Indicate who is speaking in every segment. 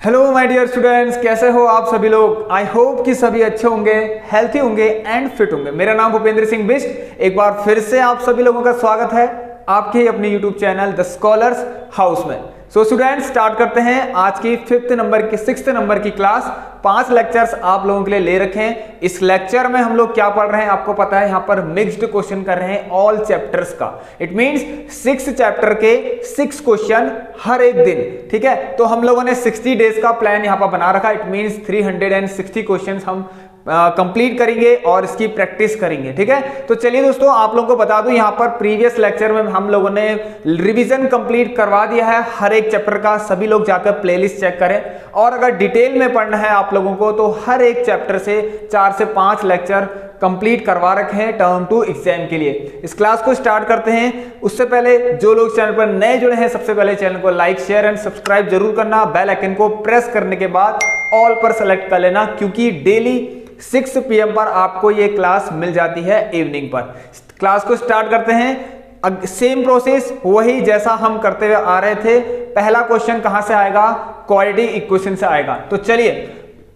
Speaker 1: Hello my dear students, कैसे हो आप सभी लोग। आई होप कि सभी अच्छे होंगे, हेल्थी होंगे एंड फिट होंगे। मेरा नाम भूपेंद्र सिंह बिष्ट। एक बार फिर से आप सभी लोगों का स्वागत है आपके ही अपने YouTube channel the scholars house में। सो स्टूडेंट्स, स्टार्ट करते हैं आज की 6th नंबर की क्लास। 5 लेक्चर्स आप लोगों के लिए ले रखे हैं। इस लेक्चर में हम लोग क्या पढ़ रहे हैं आपको पता है, यहाँ पर मिक्स्ड क्वेश्चन कर रहे हैं ऑल चैप्टर्स का। इट मींस 6 चैप्टर के 6 क्वेश्चन हर एक दिन। ठीक है, तो हम लोगों ने 60 डेज का प्लान यहाँ पर बना रखा। इट मींस 360 क्वेश्चन हम कंप्लीट करेंगे और इसकी प्रैक्टिस करेंगे। ठीक है, तो चलिए दोस्तों, आप लोगों को बता दूं, यहाँ पर प्रीवियस लेक्चर में हम लोगों ने रिवीजन कंप्लीट करवा दिया है हर एक चैप्टर का। सभी लोग जाकर प्लेलिस्ट चेक करें, और अगर डिटेल में पढ़ना है आप लोगों को तो हर एक चैप्टर से 4 से 5 लेक्चर कंप्लीट करवा रखे हैं टर्म 2 एग्जाम के लिए। इस क्लास को स्टार्ट करते हैं। उससे पहले जो लोग चैनल पर नए जुड़े हैं, सबसे पहले चैनल को लाइक शेयर एंड सब्सक्राइब जरूर करना। बेल आइकन को प्रेस करने के बाद ऑल पर सेलेक्ट कर लेना, क्योंकि डेली 6 PM पर आपको ये क्लास मिल जाती है इवनिंग पर। क्लास को स्टार्ट करते हैं। सेम प्रोसेस वही जैसा हम करते हुए आ रहे थे। पहला क्वेश्चन कहां से आएगा? क्वाड्रेटिक इक्वेशन से आएगा। तो चलिए,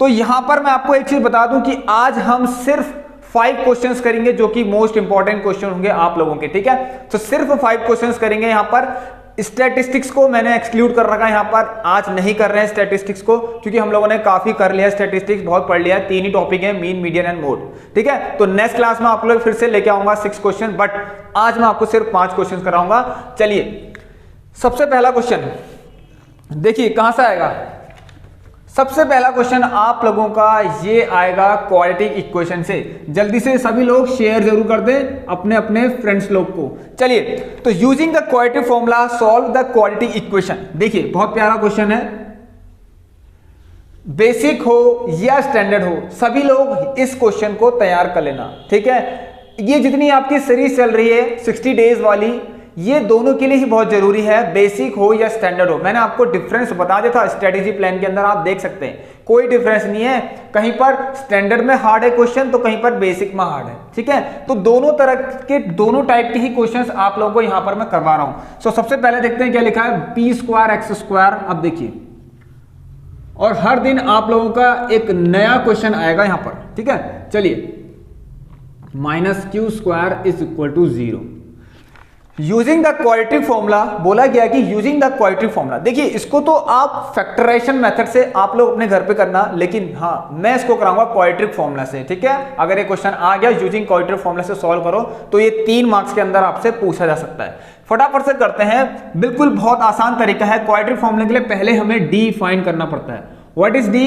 Speaker 1: तो यहां पर मैं आपको एक चीज बता दूं कि आज हम सिर्फ 5 क्वेश्चंस करेंगे, जो कि मोस्ट इंपॉर्टेंट क्वेश्चन होंगे आप लोगों के। ठीक है, तो सिर्फ 5 क्वेश्चंस करेंगे। यहां पर स्टैटिस्टिक्स को मैंने एक्सक्लूड कर रखा है, यहां पर आज नहीं कर रहे हैं स्टैटिस्टिक्स को, क्योंकि हम लोगों ने काफी कर लिया स्टैटिस्टिक्स, बहुत पढ़ लिया है। 3 ही टॉपिक है, मीन, मीडियन एंड मोड। ठीक है, तो नेक्स्ट क्लास में आप लोग फिर से लेके आऊंगा 6 क्वेश्चन, बट आज मैं आपको सिर्फ 5 क्वेश्चन कराऊंगा। चलिए, सबसे पहला क्वेश्चन देखिए कहां से आएगा। सबसे पहला क्वेश्चन आप लोगों का ये आएगा क्वाड्रेटिक इक्वेशन से। जल्दी से सभी लोग शेयर जरूर कर दें अपने अपने फ्रेंड्स लोग को। चलिए, तो using the quadratic formula solve the quadratic equation. देखिए, बहुत प्यारा क्वेश्चन है। बेसिक हो या स्टैंडर्ड हो, सभी लोग इस क्वेश्चन को तैयार कर लेना। ठीक है, ये जितनी आपकी सीरीज चल रही है 60 डेज वाली, ये दोनों के लिए ही बहुत जरूरी है, बेसिक हो या स्टैंडर्ड हो। मैंने आपको डिफरेंस बता दिया था स्ट्रेटेजी प्लान के अंदर, आप देख सकते हैं कोई डिफरेंस नहीं है। कहीं पर स्टैंडर्ड में हार्ड है क्वेश्चन, तो कहीं पर बेसिक में हार्ड है। ठीक है, तो दोनों तरह के, दोनों टाइप के ही क्वेश्चंस आप लोगों को यहां पर मैं करवा रहा हूं। सो सबसे पहले देखते हैं क्या लिखा है, p²x²। अब देखिए, और हर दिन आप लोगों का एक नया क्वेश्चन आएगा यहां पर। ठीक है, चलिए, -q² = 0। Using the quadratic formula बोला गया कि यूजिंग द क्वाड्रेटिक फॉर्मूला। देखिए, इसको तो आप फैक्टराइजेशन मेथड से आप लोग अपने घर पे करना, लेकिन हाँ, मैं इसको कराऊंगा क्वाड्रेटिक फॉर्मूला से। ठीक है, अगर ये क्वेश्चन आ गया यूजिंग क्वाड्रेटिक फॉर्मूला से सॉल्व करो, तो ये 3 मार्क्स के अंदर आपसे पूछा जा सकता है। फटाफट से करते हैं, बिल्कुल बहुत आसान तरीका है। क्वाड्रेटिक फॉर्मूले के लिए पहले हमें डी फाइंड करना पड़ता है। What is D?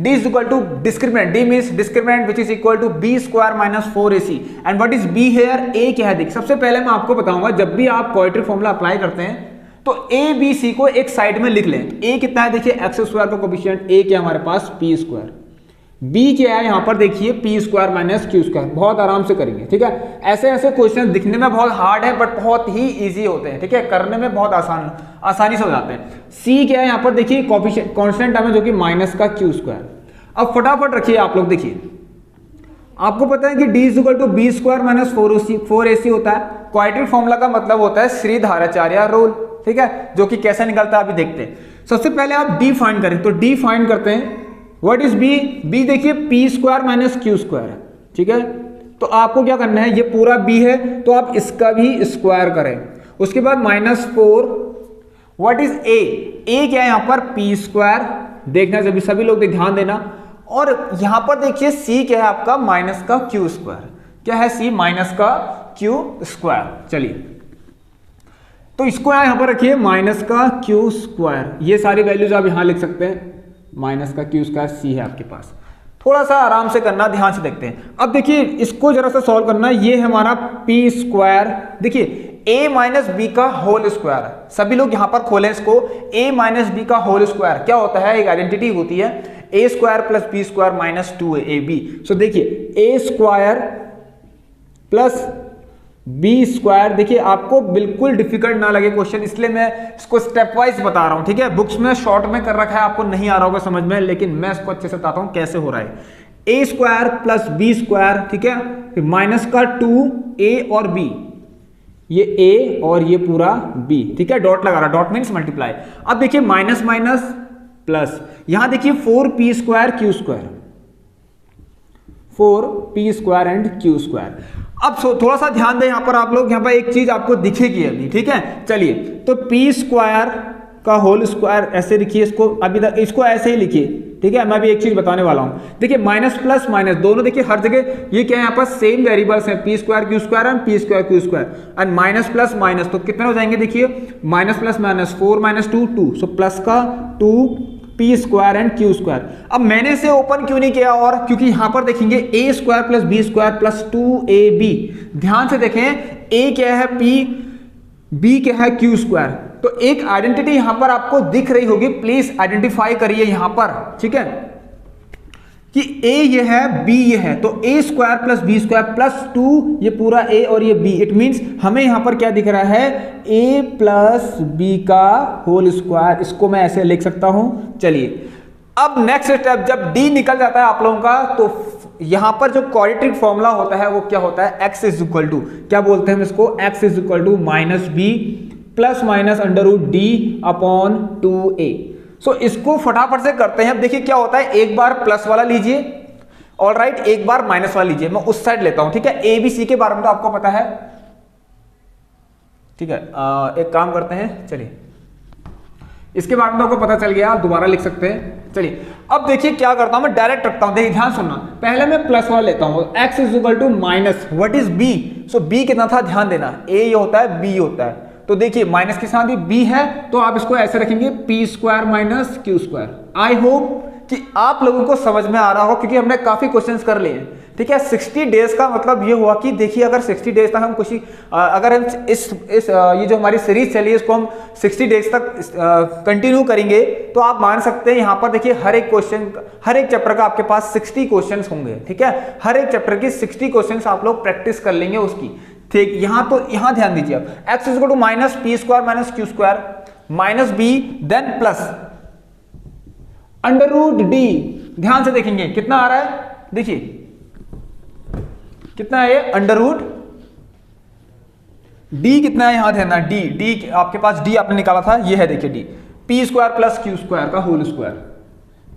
Speaker 1: D is equal to discriminant. D means discriminant which is equal to b² - 4ac. And what is B here? A क्या है? देख, सबसे पहले मैं आपको बताऊंगा, जब भी आप क्वाड्रेटिक फॉर्मूला अप्लाई करते हैं तो A B C को एक साइड में लिख लें। A कितना है? देखिए, x² का कोफिशिएंट। A क्या है हमारे पास? p²। B क्या है यहां पर? देखिए, p² - q²। बहुत आराम से करेंगे। ठीक है, ऐसे ऐसे क्वेश्चन दिखने में बहुत हार्ड है, बट बहुत ही इजी होते हैं। ठीक है, करने में बहुत आसानी से हो जाते हैं। C क्या है यहां पर? देखिए, कोफिशिएंट कांस्टेंट टर्म है, जो कि -q²। अब फटाफट रखिए आप लोग। देखिए, आपको पता है कि D = b² - 4ac होता है। क्वाड्रेटिक फॉर्मूला का मतलब होता है श्रीधराचार्य रूल। ठीक है, जो कि कैसे निकलता है अभी देखते हैं। सबसे पहले आप D फाइंड करें, तो D फाइंड करते हैं। What is B? B देखिए, p² - q²। ठीक है, तो आपको क्या करना है, ये पूरा B है तो आप इसका भी स्क्वायर करें। उसके बाद -4। What is A? A क्या है यहां पर? p²। देखना, जब सभी लोग ध्यान देना। और यहां पर देखिए C क्या है आपका? -q²। क्या है C? -q²। चलिए, तो इसको यहां पर रखिए -q²। ये सारी वैल्यूज आप यहां लिख सकते हैं। -q² C है आपके पास। थोड़ा सा आराम से करना, ध्यान से देखते हैं। अब देखिए, इसको जरा सा सॉल्व करना। ये है हमारा p²। देखिए, a - b का होल स्क्वायर है। सभी लोग यहां पर खोलें इसको। a - b का होल स्क्वायर क्या होता है? एक आइडेंटिटी होती है, a² + b² - 2ab। सो देखिए, a² + b²। देखिए, आपको बिल्कुल डिफिकल्ट ना लगे क्वेश्चन, इसलिए मैं इसको स्टेप वाइज बता रहा हूं। ठीक है, बुक्स में शॉर्ट में कर रखा है, आपको नहीं आ रहा होगा समझ में, लेकिन मैं इसको अच्छे से बताता हूं कैसे हो रहा है। a² + b²। ठीक है, फिर -2a और b, ये a और ये पूरा b। ठीक है, डॉट लगा रहा, डॉट मीन्स मल्टीप्लाई। अब देखिए, माइनस माइनस प्लस यहां देखिए 4p² q², 4p² and q²। अब थोड़ा सा ध्यान दें यहां पर आप लोग, यहां पर एक चीज आपको दिखेगी अभी, ठीक है। चलिए तो p² का होल स्क्वायर ऐसे लिखिए इसको, अभी तक इसको ऐसे ही लिखिए, ठीक है। मैं भी एक चीज बताने वाला हूं, देखिए माइनस प्लस माइनस दोनों देखिए हर जगह ये क्या है, यहाँ पर सेम वेरिएबल्स हैं, p² q² and p² and minus plus minus, तो कितने हो जाएंगे देखिए, minus plus minus 4 - 2 2, so plus का 2p² एंड q²। अब मैंने इसे ओपन क्यों नहीं किया, और क्योंकि यहां पर देखेंगे a² + b² + 2ab, ध्यान से देखें a क्या है p, b क्या है q², तो एक आइडेंटिटी यहां पर आपको दिख रही होगी, प्लीज आइडेंटिफाई करिए यहां पर, ठीक है, कि a ये है b ये है, तो a² + b² + 2 ये पूरा a और ये b, इट मींस हमें यहां पर क्या दिख रहा है, a + b का होल स्क्वायर, इसको मैं ऐसे लिख सकता हूं। चलिए अब नेक्स्ट स्टेप, जब d निकल जाता है आप लोगों का, तो यहां पर जो क्वाड्रेटिक फॉर्मूला होता है वो क्या होता है, x = क्या बोलते हैं हम इसको, x = -b plus minus √d/2a। सो इसको फटाफट से करते हैं। अब देखिए क्या होता है, एक बार प्लस वाला लीजिए, ऑलराइट, एक बार माइनस वाला लीजिए, मैं उस साइड लेता हूं, ठीक है। ए बी सी के बारे में तो आपको पता है, ठीक है। एक काम करते हैं, चलिए इसके बारे में तो आपको पता चल गया, आप दोबारा लिख सकते हैं। चलिए अब देखिए क्या करता हूं, मैं डायरेक्ट रखता हूं, देखिए ध्यान सुनना, पहले मैं प्लस वाला लेता हूं, x = minus what is b, so b कितना था ध्यान देना, a ये होता है b होता है, तो देखिए माइनस के साथ भी b है, तो आप इसको ऐसे रखेंगे p² - q²। आई होप कि आप लोगों को समझ में आ रहा हो, क्योंकि हमने काफी क्वेश्चंस कर लिए हैं, ठीक है। 60 डेज का मतलब ये हुआ कि देखिए अगर 60 डेज तक हम कुछ अगर हम इस ये जो हमारी सीरीज चली है इसको हम 60 डेज तक कंटिन्यू करेंगे, तो आप मान सकते हैं यहाँ पर देखिए हर एक क्वेश्चन, हर एक चैप्टर का आपके पास 60 क्वेश्चन होंगे, ठीक है। हर एक चैप्टर की 60 क्वेश्चन आप लोग प्रैक्टिस कर लेंगे उसकी, ठीक। यहां तो यहां ध्यान दीजिए, अब x = -p² - q² -b then plus √d, ध्यान से देखेंगे कितना आ रहा है, देखिए कितना है ये, √d कितना है, यहां ध्यान, d आपके पास d आपने निकाला था, ये है देखिए d, p² + q² का होल स्क्वायर,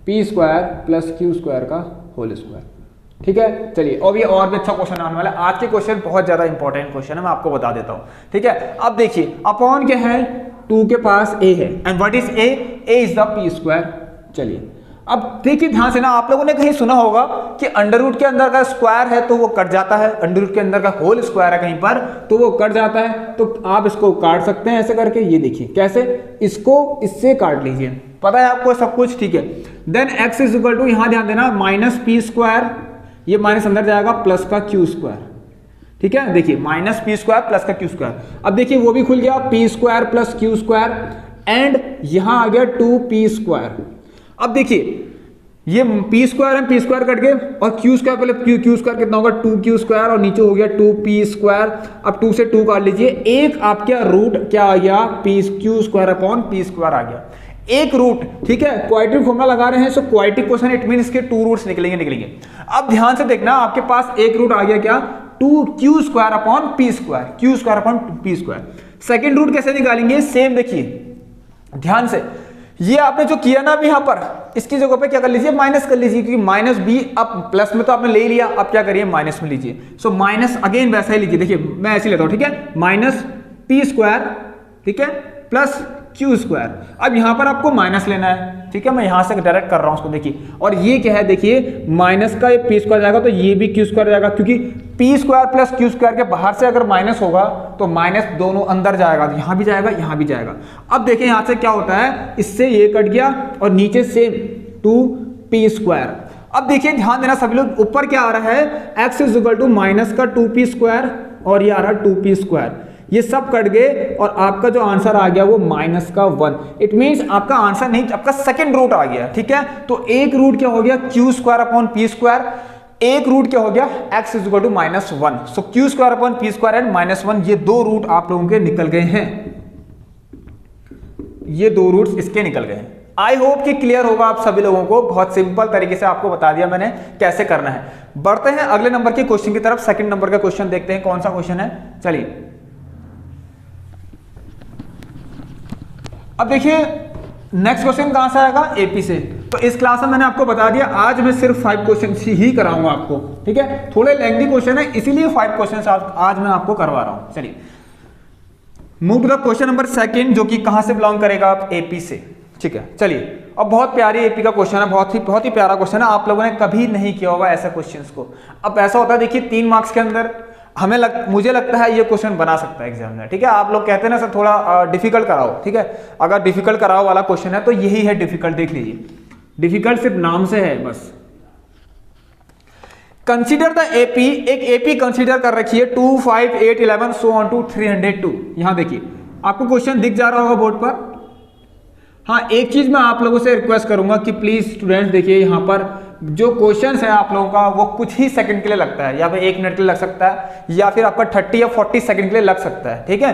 Speaker 1: p² + q² का होल स्क्वायर, ठीक है। चलिए और ये और भी अच्छा क्वेश्चन आने वाला है, आज के क्वेश्चन बहुत ज्यादा इंपॉर्टेंट क्वेश्चन है, मैं आपको बता देता हूं, ठीक है। अब देखिए अपॉन क्या है, 2 के पास a है, and what is a is the p²। चलिए अब देखिए ध्यान से ना, आप लोगों ने कहीं सुना होगा कि अंडर के अंदर का स्क्वायर है तो वो कट जाता है, अंडर के अंदर का होल स्क्वायर है कहीं पर तो वो कट जाता है, तो आप इसको काट सकते हैं ऐसे करके, ये देखिए कैसे, इसको इससे काट लीजिए, पता है आपको सब कुछ, ठीक है। देन x = यहां ध्यान देना -p², ये माइनस अंदर जाएगा, प्लस का q², ठीक है। देखिए -p² प्लस का q², अब देखिए वो भी खुल गया, p² + q² एंड यहां आ गया 2p²। अब देखिए ये p² है, p² कट गए, और q² पहले q² कितना होगा, 2q² और नीचे हो गया 2p²। अब 2 से 2 काट लीजिए, एक आपका रूट क्या आ गया, q²/p² आ गया, एक रूट, ठीक है। क्वाड्रेटिक फॉर्मूला लगा रहे हैं, so quadratic question it means के 2 रूट्स निकलेंगे। अब ध्यान से देखना, आपके पास एक रूट आ गया क्या, 2q²/p², सेकंड रूट कैसे निकालेंगे, सेम देखिए ध्यान से, ये आपने जो किया ना अभी यहां पर, इसकी जगह पे क्या कर लीजिए, माइनस कर लीजिए, क्योंकि -b अब प्लस में तो आपने ले लिया, अब क्या करिए माइनस में लीजिए, सो माइनस अगेन वैसा ही लीजिए, देखिए मैं ऐसे लेता हूं, ठीक है, -p², ठीक है, प्लस q²। अब यहां पर आपको माइनस लेना है, ठीक है, मैं यहां से डायरेक्ट कर रहा हूं उसको, देखिए, और ये क्या है, देखिए माइनस का ये p² जाएगा तो ये भी q² जाएगा, क्योंकि p² + q² के बाहर से अगर माइनस होगा तो माइनस दोनों अंदर जाएगा, तो यहां भी जाएगा यहां भी जाएगा। अब देखिए यहां से क्या होता है, इससे ये कट गया और नीचे से 2p²। अब देखिए ध्यान देना सभी लोग, ऊपर क्या आ रहा है, x = -2p² और ये आ रहा है 2p², ये सब कट गए और आपका जो आंसर आ गया वो -1। इट मींस आपका आंसर नहीं, आपका सेकंड रूट आ गया, ठीक है। तो एक रूट क्या हो गया, q²/p², एक रूट क्या हो गया, x = -1, सो q²/p² एंड -1, ये दो रूट आप लोगों के निकल गए हैं, ये दो रूट्स इसके निकल गए हैं। आई होप कि क्लियर होगा आप सभी लोगों को, बहुत सिंपल तरीके से आपको बता दिया मैंने कैसे करना है। बढ़ते हैं अगले नंबर के क्वेश्चन की तरफ, सेकंड नंबर का क्वेश्चन देखते हैं कौन सा क्वेश्चन है। चलिए अब देखिए नेक्स्ट क्वेश्चन कहां से आएगा, एपी से। तो इस क्लास में मैंने आपको बता दिया, आज मैं सिर्फ 5 क्वेश्चन ही कराऊंगा आपको, ठीक है। थोड़े लेंथी क्वेश्चन है इसीलिए 5 क्वेश्चन आज मैं आपको करवा रहा हूं। चलिए move to the question number second, जो कि कहां से बिलोंग करेगा, आप एपी से, ठीक है। चलिए अब बहुत प्यारी एपी का क्वेश्चन है, बहुत ही प्यारा क्वेश्चन है, आप लोगों ने कभी नहीं किया होगा ऐसे क्वेश्चंस को। अब ऐसा होता है, देखिए 3 मार्क्स के अंदर मुझे लगता है ये क्वेश्चन बना सकता है एग्जाम में, ठीक है। आप लोग कहते हैं ना सर थोड़ा डिफिकल्ट कराओ, ठीक है। अगर डिफिकल्ट कराओ वाला क्वेश्चन है तो यही है डिफिकल्ट, देख लीजिए, डिफिकल्ट सिर्फ नाम से है बस। कंसीडर द एपी, एक एपी कंसीडर कर रखी है 2, 5, 8, 11 सो ऑन टू 302। यहां देखिए आपको क्वेश्चन दिख जा रहा होगा बोर्ड पर। हाँ, एक चीज मैं आप लोगों से रिक्वेस्ट करूंगा कि प्लीज स्टूडेंट्स देखिए, यहाँ पर जो क्वेश्चन है आप लोगों का वो कुछ ही सेकंड के लिए लगता है, या फिर 1 मिनट के लिए लग सकता है, या फिर आपका 30 या 40 सेकंड के लिए लग सकता है, ठीक है।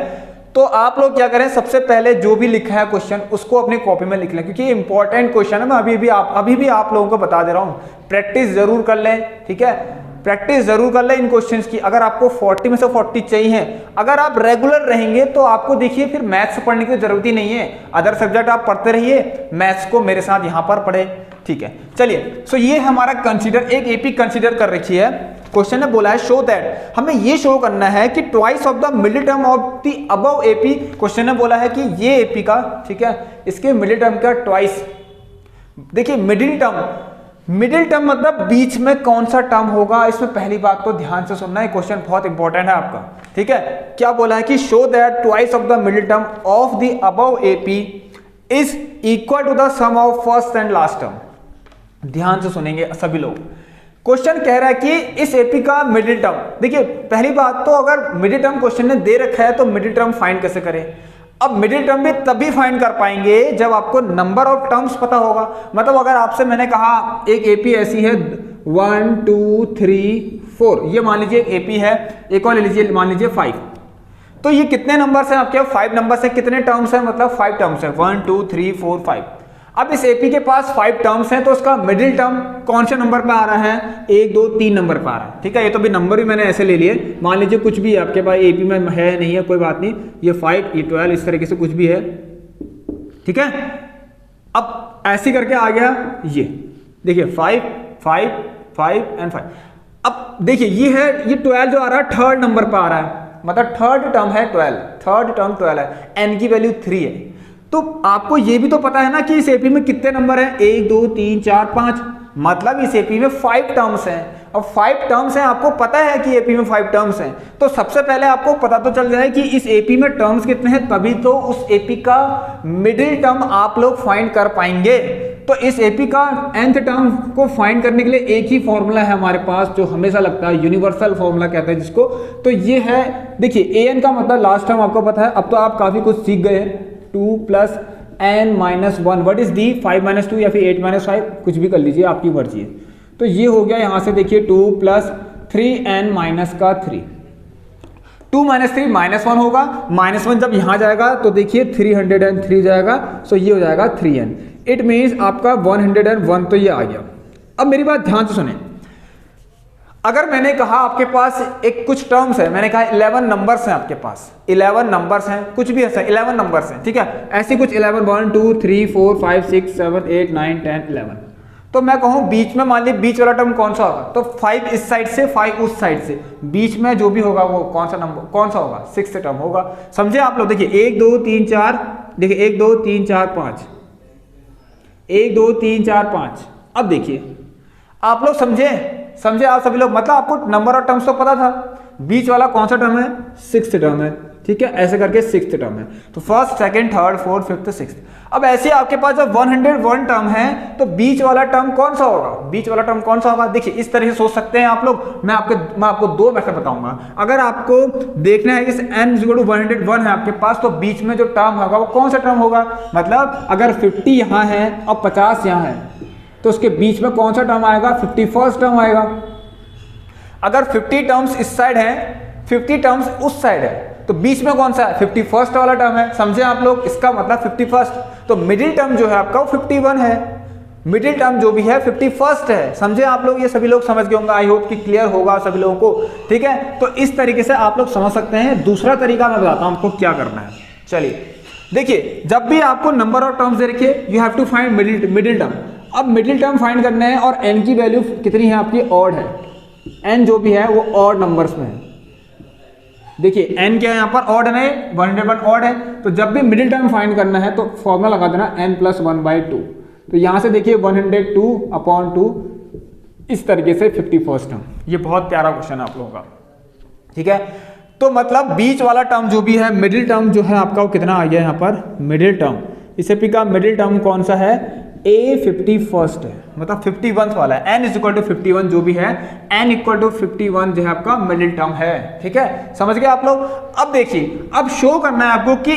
Speaker 1: तो आप लोग क्या करें, सबसे पहले जो भी लिखा है क्वेश्चन उसको अपनी कॉपी में लिख लें, क्योंकि इंपॉर्टेंट क्वेश्चन है। मैं अभी भी आप लोगों को बता दे रहा हूं, प्रैक्टिस जरूर कर लें, ठीक है। प्रैक्टिस जरूर कर लें इन क्वेश्चंस की। अगर आपको 40 में से 40 चाहिए, अगर आप रेगुलर रहेंगे तो आपको देखिए फिर मैथ्स पढ़ने की जरूरत ही नहीं है, अदर सब्जेक्ट आप पढ़ते रहिए, मैथ्स को मेरे साथ यहां पर पढ़े, ठीक है। चलिए सो ये हमारा कंसीडर, एक एपी कंसीडर कर रखी है। क्वेश्चन ने बोला है शो दैट, हमें ये शो करना है कि twice of the middle term of the above AP. Question ने बोला है कि ये एपी का, ठीक है, इसके मिडिल टर्म का ट्वाइस। देखिए मिडिल टर्म मतलब बीच में कौन सा टर्म होगा, इसमें पहली बात तो ध्यान से सुनना है, क्वेश्चन बहुत इंपॉर्टेंट है आपका, ठीक है। क्या बोला है कि show that twice of the middle term of the above AP is equal to the sum of first and last term. ध्यान से सुनेंगे सभी लोग। क्वेश्चन कह रहा है कि इस एपी का मिडिल टर्म, देखिए पहली बात तो अगर मिडिल टर्म क्वेश्चन ने दे रखा है तो मिडिल टर्म फाइंड कैसे करें। अब मिडिल टर्म भी तभी फाइंड कर पाएंगे जब आपको नंबर ऑफ टर्म्स पता होगा। मतलब अगर आपसे मैंने कहा एक एपी ऐसी है 1 2 3 4, ये मान लीजिए एक एपी है, एक और ले लीजिए मान लीजिए 5, तो ये कितने नंबर्स हैं आपके, 5 नंबर्स हैं, कितने टर्म्स हैं, मतलब 5 टर्म्स हैं, 1 2 3 4 5। अब इस एपी के पास 5 टर्म्स हैं, तो उसका मिडिल टर्म कौन से नंबर पे आ रहा है, 1 2 3 नंबर पे आ रहा है, ठीक है। ये तो भी नंबर भी मैंने ऐसे ले लिए, मान लीजिए कुछ भी आपके पास एपी में है नहीं है कोई बात नहीं, ये 5 ये 12 इस तरीके से कुछ भी है, ठीक है। अब ऐसे करके आ गया ये, देखिए 5 5 5 एंड 5। अब देखिए ये है, ये 12 जो आ रहा है थर्ड नंबर पर आ रहा है, मतलब थर्ड टर्म है 12, थर्ड टर्म 12 है, एन की वैल्यू 3 है। तो आपको ये भी तो पता है ना कि इस एपी में कितने नंबर हैं, 1 2 3 4 5, मतलब इस एपी में 5 टर्म्स हैं। अब 5 टर्म्स हैं, आपको पता है कि एपी में 5 टर्म्स हैं, तो सबसे पहले आपको पता तो चल जाए कि इस एपी में टर्म्स कितने हैं, तभी तो उस एपी का मिडिल टर्म आप लोग फाइंड कर पाएंगे। तो इस एपी का nth टर्म को फाइंड करने के लिए एक ही फॉर्मूला है हमारे पास, जो हमेशा लगता है, यूनिवर्सल फॉर्मूला कहते हैं जिसको। तो ये है, देखिए an का मतलब लास्ट टर्म आपको पता है। अब तो आप काफी कुछ सीख गए हैं, 2 + n-1 व्हाट इज दी, 5 - 2 या फिर 8 - 5, कुछ भी कर लीजिए, आपकी मर्जी है। तो ये हो गया यहां से, देखिए 2 + 3n - 3, 2 - 3 -1 होगा, -1 जब यहां जाएगा तो देखिए 303 जाएगा, सो ये हो जाएगा 3n। इट मीन्स आपका 101, तो ये आ गया। अब मेरी बात ध्यान से सुने, अगर मैंने कहा आपके पास एक कुछ टर्म्स है, मैंने कहा 11 नंबर्स हैं आपके पास, 11 नंबर्स हैं, कुछ भी ऐसा 11 नंबर्स हैं, ठीक है, ऐसे कुछ 11 1 2 3 4 5 6 7 8 9 10 11। तो मैं कहूं बीच में, मान लीजिए बीच वाला टर्म कौन सा होगा, तो 5 इस साइड से 5 उस साइड से, बीच में जो भी होगा वो कौन सा नंबर, कौन सा होगा, 6 टर्म होगा। समझे आप लोग, देखिए 1 2 3 4, देखिए 1 2 3 4 5, 1 2 3 4 5। अब देखिए आप लोग समझे आप सभी लोग, मतलब आपको नंबर ऑफ टर्म्स तो पता था, बीच वाला कौन सा टर्म है, 6th टर्म है, ठीक है, ऐसे करके 6th टर्म है। तो first second third fourth fifth 6th। अब ऐसे आपके पास जब 101 टर्म है तो बीच वाला टर्म कौन सा होगा, बीच वाला टर्म कौन सा होगा, देखिए इस तरह से सोच सकते हैं आप लोग। मैं आपको 2 मेथड बताऊंगा। अगर आपको देखना है इस n = 101 है आपके पास, तो बीच में जो टर्म होगा वो कौन सा टर्म होगा, मतलब अगर 50 यहाँ है और 50 यहाँ है, तो उसके बीच में कौन सा टर्म आएगा, 51st टर्म आएगा। अगर 50 टर्म्स इस साइड है, 50 टर्म्स उस साइड है, तो बीच में कौन सा है, 51st वाला टर्म है। समझे आप लोग, इसका मतलब 51st, तो मिडिल टर्म जो है आपका वो 51 है, मिडिल टर्म जो भी है 51st है। समझे आप लोग, ये सभी लोग समझ गए होंगे, आई होप कि क्लियर होगा सभी लोगों को, ठीक है। तो इस तरीके से आप लोग समझ सकते हैं। दूसरा तरीका मैं बताता हूं आपको क्या करना है। चलिए देखिए जब भी आपको नंबर ऑफ टर्म्स दे रखे you have to find middle term. अब मिडिल टर्म फाइंड करना है और n की वैल्यू कितनी है आपकी, ऑड है। n जो भी है वो ऑड नंबर्स में है। देखिए n क्या है यहाँ पर, ऑड है, 101 ऑड है। तो जब भी मिडिल टर्म फाइंड करना है तो फॉर्मूला लगा देना n+1/2। तो यहाँ से देखिए 102/2 इस तरीके से 51st टर्म। ये बहुत प्यारा क्वेश्चन है आप लोगों का, ठीक है। तो मतलब बीच वाला टर्म जो भी है, मिडिल टर्म जो है आपका वो कितना आ गया यहाँ पर, मिडिल टर्म। इसे पी का मिडिल टर्म कौन सा है, A51st है, मतलब 51th वाला है। n = 51 जो भी है, n = 51 जो है आपका मिडिल टर्म है, ठीक है। समझ गए आप लोग। अब देखिए, अब शो करना है आपको कि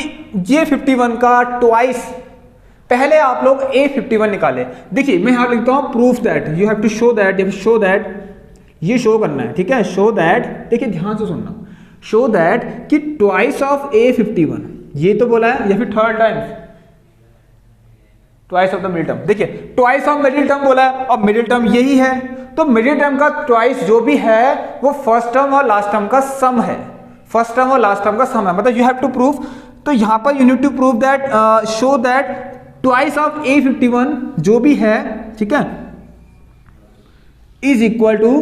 Speaker 1: ये 51 का ट्वाइस, पहले आप लोग A51 निकाले। देखिए मैं यहाँ लिखता हूँ proof that, you have to show that, ये शो करना है, ठीक है। शो दैट, देखिए ध्यान से सुनना, शो दैट कि ट्वाइस ऑफ A51, ये तो बोला है, या फिर third time twice of the middle term. देखिए ट्वाइस ऑफ मिडिल टर्म बोला है और मिडिल टर्म यही है, तो मिडिल टर्म का ट्वाइस जो भी है वो फर्स्ट टर्म और लास्ट टर्म का सम है, फर्स्ट टर्म और लास्ट टर्म का सम है, मतलब यू हैव टू प्रूव। तो यहां पर you need to prove that, show that twice of A51 जो भी है, ठीक है, is equal to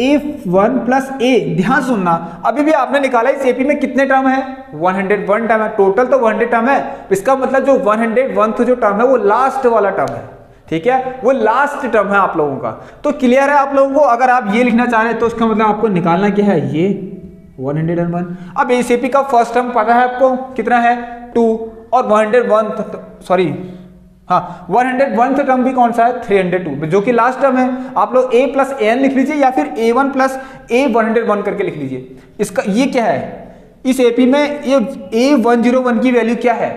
Speaker 1: A1 plus A। ध्यान सुनना, अभी भी आपने निकाला इस AP में कितने टर्म है, 101 टर्म है, टोटल तो 100 टर्म है। इसका मतलब जो 101th जो टर्म है वो लास्ट वाला टर्म है, ठीक है, वो लास्ट टर्म है आप लोगों का। तो क्लियर है आप लोगों को। अगर आप ये लिखना चाह रहे हैं तो उसका मतलब आपको निकालना क्या है, ये 101। अब इस AP का फर्स्ट टर्म पता है आपको कितना है, 2, और 101th टर्म भी कौन सा है, 302, जो कि लास्ट टर्म है। आप लोग A प्लस AN लिख लीजिए या फिर A1 प्लस A101 करके लिख लीजिए। इसका ये क्या है, इस AP में ये A101 की वैल्यू क्या है,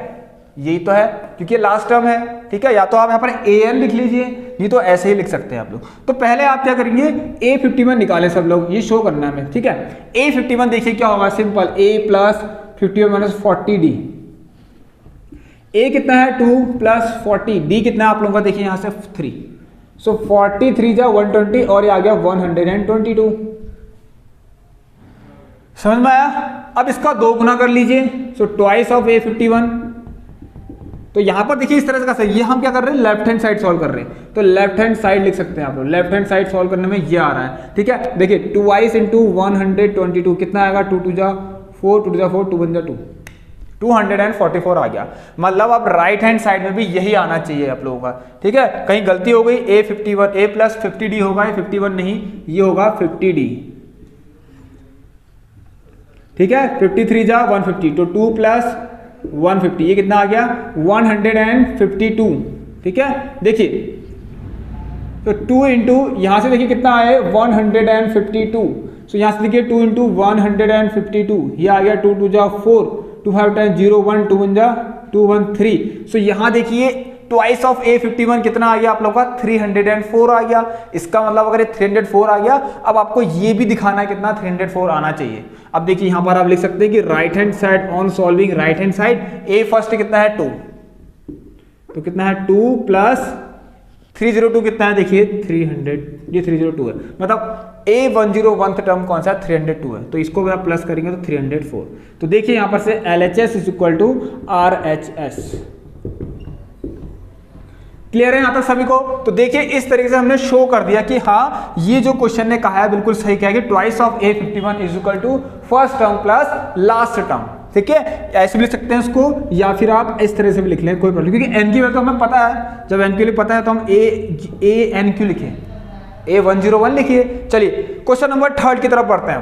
Speaker 1: यही तो है, क्योंकि लास्ट टर्म है, ठीक है। या तो आप यहाँ पर AN लिख लीजिए, नहीं तो ऐसे ही लिख सकते हैं आप लोग। तो पहले आप क्या करेंगे, A51 निकाले सब लोग, ये शो करना है हमें, ठीक है। A51 देखिए क्या होगा, simple, A plus 51 - 40D। A कितना है, 2 प्लस 40, D कितना है आप लोगों का, देखिए यहां से 3, सो 43 जा 120 और ये आ गया 122। समझ में आया। अब इसका 2 गुना कर लीजिए, सो ट्वाइस ऑफ A51। तो यहां पर देखिए इस तरह से का सही, ये हम क्या कर रहे हैं, लेफ्ट हैंड साइड सॉल्व कर रहे हैं, तो लेफ्ट हैंड साइड लिख सकते हैं आप लोग। लेफ्ट हैंड साइड सॉल्व करने में ये आ रहा है, ठीक है। देखिए ट्वाइस इंटू 122 कितना आएगा, 2 2 जा 4, 2 2 जा 4, 2 1 जा 2, 244 आ गया। मतलब अब राइट हैंड साइड में भी यही आना चाहिए आप लोगों का, ठीक है। कहीं गलती हो गई, A51, A प्लस 50D होगा, 51 नहीं, ये होगा 50D, ठीक है। 53 जा 150, तो 2 प्लस 150, ये कितना आ गया, 152, ठीक है। देखिए तो 2 इंटू यहां से देखिए कितना आए, 152, सो यहां से देखिए 2 इंटू 152, ये आ गया 2 2 जा 4, 2 5 10 0 1 2 1 जा 2 1 3। सो यहां देखिए ट्वाइस ऑफ A51 कितना आ गया आप लोग का, 304 आ गया। इसका मतलब अगर 304 आ गया, अब आपको ये भी दिखाना है कितना, 304 आना चाहिए। अब देखिए यहां पर आप लिख सकते हैं कि right hand side, on solving right hand side, A first कितना है 2, तो कितना है 2 प्लस 302 कितना है, देखिए 300, ये 302 है, मतलब A101 टर्म कौन सा, 302 है। तो इसको भी आप प्लस करेंगे तो 304। तो देखिए यहां पर से LHS is equal to RHS। Clear है यहां तक सभी को। तो देखिए इस तरीके से हमने शो कर दिया कि हाँ, ये जो क्वेश्चन ने कहा है बिल्कुल सही कहा कि twice of A51 is equal to first term plus last term, ठीक है। ऐसे भी लिख सकते हैं इसको, या फिर आप इस तरह से भी लिख लें, कोई प्रॉब्लम, क्योंकि n की वैल्यू तो हमें पता है। जब n की वैल्यू पता है तो हम AN क्यों लिखे, A101 लिखिए। चलिए क्वेश्चन नंबर 3 की तरफ बढ़ते हैं।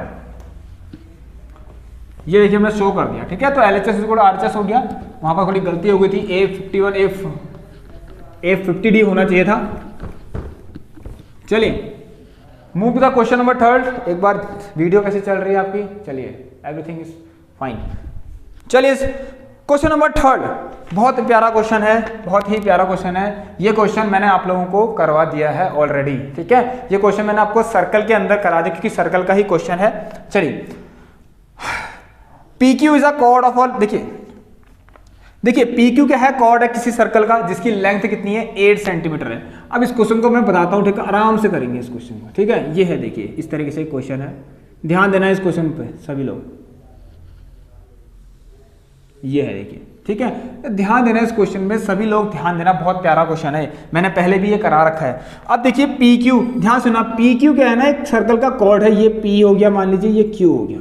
Speaker 1: ये देखिए हमने शो कर दिया, ठीक है। तो LHS इक्वल टू RHS हो गया, वहां पर थोड़ी गलती हो गई थी, A51 A50D होना चाहिए था। चलिए move to the question number 3। एक बार वीडियो कैसे चल रही है आपकी, चलिए एवरीथिंग इज फाइन। चलिए क्वेश्चन नंबर 3 बहुत प्यारा क्वेश्चन है, बहुत ही प्यारा क्वेश्चन है। ये क्वेश्चन मैंने आप लोगों को करवा दिया है ऑलरेडी, ठीक है। ये क्वेश्चन मैंने आपको सर्कल के अंदर करा दिया क्योंकि सर्कल का ही क्वेश्चन है। चलिए PQ is a cord of all, देखिए PQ क्या है, कॉर्ड है किसी सर्कल का जिसकी लेंथ कितनी है, 8 सेंटीमीटर है। अब इस क्वेश्चन को मैं बताता हूं, ठीक है, आराम से करेंगे इस क्वेश्चन को, ठीक है। ये है देखिए इस तरीके से क्वेश्चन है, ध्यान देना इस क्वेश्चन पे सभी लोग। ये है देखिए, ठीक है, ध्यान देना इस क्वेश्चन में, सभी लोग ध्यान देना, बहुत प्यारा क्वेश्चन है, मैंने पहले भी ये करा रखा है। अब देखिए पी क्यू, ध्यान सुना, पी क्यू क्या है ना, एक सर्कल का कॉर्ड है, ये पी हो गया मान लीजिए, ये क्यू हो गया,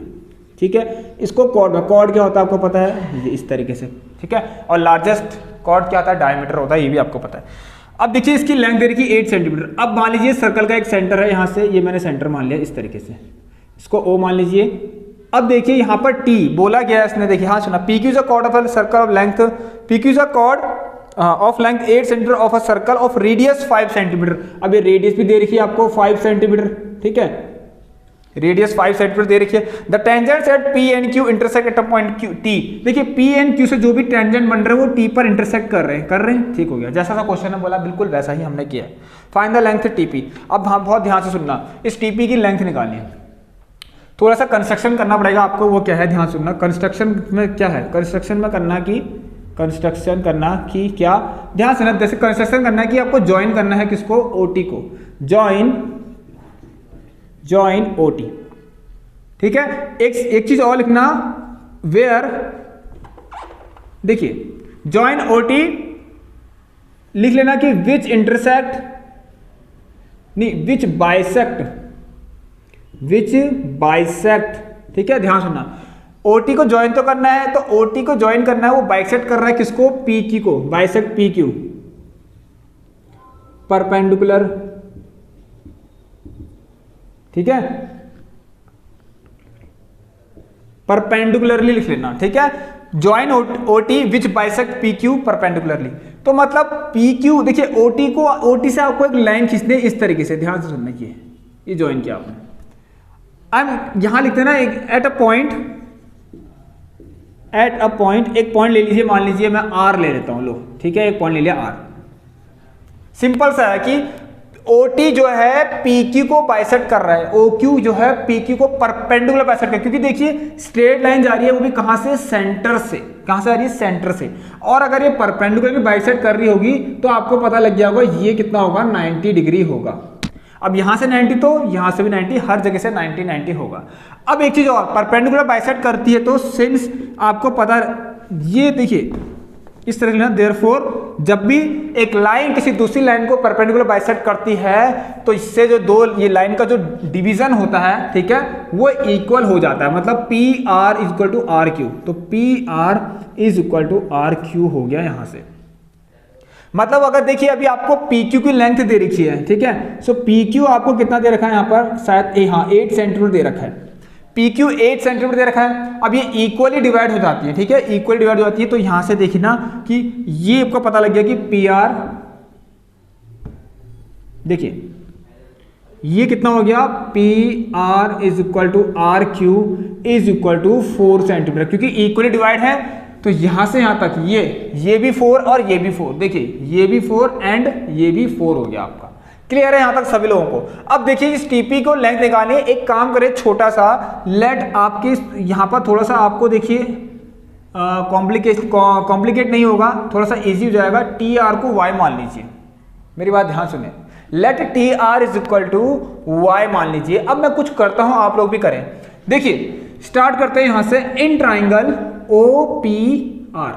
Speaker 1: ठीक है। इसको कॉर्ड क्या होता है आपको पता है, ये इस तरीके से, ठीक है। और लार्जेस्ट कॉर्ड क्या होता है, डायमीटर होता है, ये भी आपको पता है। अब देखिए इसकी लेंथ दे रखी है 8 सेंटीमीटर। अब मान लीजिए सर्कल का एक सेंटर है यहाँ से, ये मैंने सेंटर मान लिया इस तरीके से, इसको ओ मान लीजिए। अब देखिए यहाँ पर टी बोला गया है इसने, देखिए हाँ सुना, P Q is a cord of a circle of length, P Q is a cord of length 8 centimetre of a circle of radius 5 centimetre. अब ये रेडियस भी दे रखी है आपको 5 सेंटीमीटर, ठीक है, रेडियस 5 सेंटीमीटर दे रखी है। The tangents at P and Q intersect at a point Q T. देखिए पी एंड क्यू से जो भी टेंजेंट बन रहे हैं वो टी पर इंटरसेक्ट कर रहे हैं, ठीक हो गया। जैसा सा क्वेश्चन ने बोला बिल्कुल वैसा ही हमने किया। Find the length TP. अब हाँ बहुत ध्यान से सुनना, इस टीपी की लेंथ निकालनी है, थोड़ा सा कंस्ट्रक्शन करना पड़ेगा आपको, वो क्या है ध्यान सुनना। कंस्ट्रक्शन में क्या है, कंस्ट्रक्शन में करना कि क्या, ध्यान सुनना, जैसे कंस्ट्रक्शन करना है कि आपको ज्वाइन करना है किसको, ओटी को, ज्वाइन ओटी, ठीक है। एक चीज और लिखना, वेयर, देखिए ज्वाइन ओटी लिख लेना कि विच इंटरसेक्ट, नहीं विच बाइसेक्ट, ठीक है। ध्यान सुनना, ओटी को ज्वाइन तो करना है, तो ओटी को ज्वाइन करना है, वो बाइसेक्ट कर रहा है किसको, पी क्यू को, बाइसेक्ट पी क्यू, परपेंडिकुलर, ठीक है, परपेंडिकुलरली लिख लेना, ठीक है। ज्वाइन ओटी विच बाइसेक्ट पी क्यू परपेंडिकुलरली, तो मतलब पी क्यू, देखिए ओटी से आपको एक लाइन खींचनी है इस तरीके से, ध्यान से सुनना, ये ज्वाइन किया आपने। अब यहां लिखते हैं ना, एट अ पॉइंट, एक पॉइंट ले लीजिए, मान लीजिए मैं आर ले लेता हूं, लो ठीक है, एक पॉइंट ले लिया आर। सिंपल सा है कि OT जो है PQ को बाइसेक्ट कर रहा है, OQ जो है PQ को परपेंडिकुलर बाइसेक्ट कर, क्योंकि देखिए स्ट्रेट लाइन जा रही है, वो भी कहां से, सेंटर से, कहां से आ रही है, सेंटर से। और अगर ये परपेंडिकुलर भी बाइसेक्ट कर रही होगी तो आपको पता लग गया होगा ये कितना होगा, 90 डिग्री होगा। अब यहां से 90 तो यहां से भी 90, हर जगह से 90 होगा। अब एक चीज और, परपेंडिकुलर बाइसेक्ट करती है तो सिंस आपको पता, ये देखिए इस तरह लेना, देयरफॉर जब भी एक लाइन किसी दूसरी लाइन को परपेंडिकुलर बाइसेक्ट करती है तो इससे जो दो ये लाइन का जो डिवीजन होता है, ठीक है, वो इक्वल हो जाता है, मतलब P R is equal to R Q, तो P R is equal to R Q हो गया यहां से। मतलब अगर देखिए अभी आपको पी क्यू की लेंथ दे रखी है, ठीक है, सो पी क्यू आपको कितना दे रखा है यहाँ पर, शायद हाँ 8 सेंटीमीटर दे रखा है, पी क्यू 8 सेंटीमीटर दे रखा है। अब ये इक्वली डिवाइड हो जाती है, ठीक है, इक्वली डिवाइड हो जाती है, तो यहां से देखिए ना कि ये आपको पता लग गया कि पी आर, देखिए ये कितना हो गया, P R is equal to R Q is equal to 4 centimetre, क्योंकि इक्वली डिवाइड है तो यहां से यहां तक ये भी 4 और ये भी 4, देखिए ये भी 4 एंड ये भी 4 हो गया आपका। क्लियर है यहां तक सभी लोगों को। अब देखिए इस टीपी को लेंथ निकालनी है, एक काम करें छोटा सा, लेट आपके यहां पर थोड़ा सा आपको देखिए कॉम्प्लिकेट नहीं होगा, थोड़ा सा इजी हो जाएगा। टी आर को वाई मान लीजिए, मेरी बात ध्यान सुने, let T R is equal to Y मान लीजिए। अब मैं कुछ करता हूं, आप लोग भी करें। देखिए स्टार्ट करते हैं यहां से, in triangle O P R,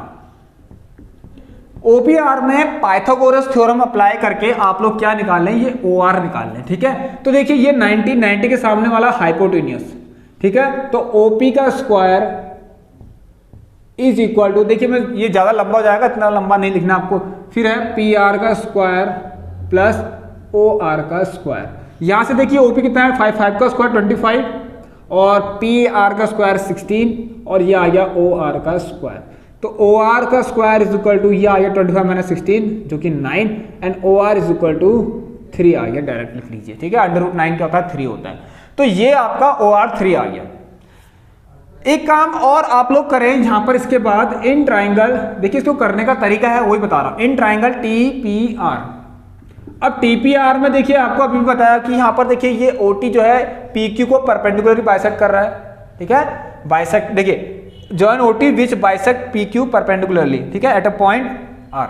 Speaker 1: OPR में पाइथागोरस थ्योरम अप्लाई करके आप लोग क्या निकाल लें, ये OR निकाल लें, ठीक है। तो देखिए ये 90 के सामने वाला हाइपोटेन्यूस, ठीक है, तो OP का स्क्वायर इज इक्वल टू, देखिए मैं ये ज्यादा लंबा हो जाएगा, इतना लंबा नहीं लिखना आपको, फिर है PR का स्क्वायर प्लस OR का स्क्वायर। यहां से देखिए OP कितना है, 5 का स्क्वायर 25 और PR का स्क्वायर 16 और ये आ गया OR का स्क्वायर। तो OR का स्क्वायर इज इक्वल टू ये आ गया 25 माइनस 16 जो कि 9 and OR is equal to 3 आ गया, डायरेक्ट लिख लीजिए, ठीक है। √9 क्या होता है, 3 होता है, तो ये आपका OR 3 आ गया। एक काम और आप लोग करें यहां पर, इसके बाद इन ट्राइंगल, देखिए इसको करने का तरीका है वही बता रहा हूं, इन ट्राइंगल TPR। अब TPR में देखिए आपको अभी बताया कि यहां पर देखिए ये OT जो है PQ को परपेंडिकुलरली बाइसेक्ट कर रहा है, ठीक है, बाइसेक्ट, देखिए जॉइन OT विच बाइसेक्ट PQ परपेंडिकुलरली, ठीक है, at a point R,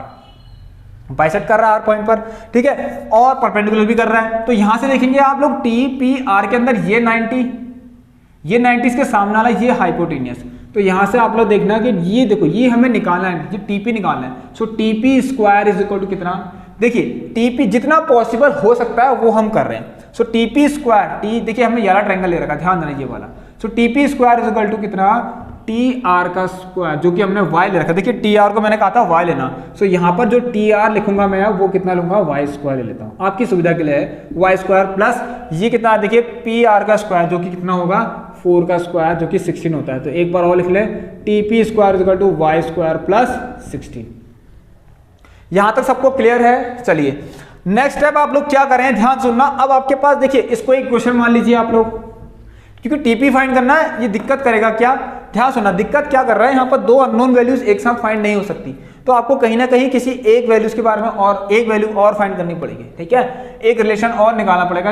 Speaker 1: bisect कर रहा है R पॉइंट पर, ठीक है, और परपेंडिकुलर भी कर रहा है। तो यहां से देखेंगे आप लोग TPR के अंदर ये 90 इसके सामने वाला ये हाइपोटेन्यूस, तो यहाँ से आप लोग देखना कि ये देखो ये हमें निकालना है, ये टीपी निकालना है। सो TP square is equal to कितना, देखिए टीपी जितना पॉसिबल हो सकता है वो हम कर रहे हैं। सो टीपी स्क्वायर, टी देखिए हमने ये वाला ट्रायंगल ले रखा है, ध्यान देना ये वाला। So TP square is equal to कितना, टी आर का स्क्वायर, जो कि हमने वाई ले रखा है। देखिए टी आर को मैंने कहा था वाई लेना, सो यहाँ पर जो टी आर लिखूंगा मैं वो कितना लूंगा, वाई स्क्वायर ले लेता हूँ, आपकी सुविधा के लिए है। वाई स्क्वायर प्लस ये कितना, देखिए पी आर का स्क्वायर जो कि कितना होगा 4 का स्क्वायर जो कि 16 होता है। तो एक बार और लिख ले, T P square is equal to y square plus 16। यहां तक सबको क्लियर है? चलिए नेक्स्ट स्टेप आप लोग क्या करें, ध्यान सुनना। अब आपके पास देखिए इसको एक क्वेश्चन मान लीजिए आप लोग, क्योंकि टीपी फाइंड करना है, ये दिक्कत करेगा क्या, ध्यान सुनना। दिक्कत क्या कर रहा है, यहाँ पर 2 अननोन वैल्यूज एक साथ फाइंड नहीं हो सकती, तो आपको कहीं ना कहीं किसी एक वैल्यूज के बारे में और एक वैल्यू और फाइंड करनी पड़ेगी, ठीक है। एक रिलेशन और निकालना पड़ेगा,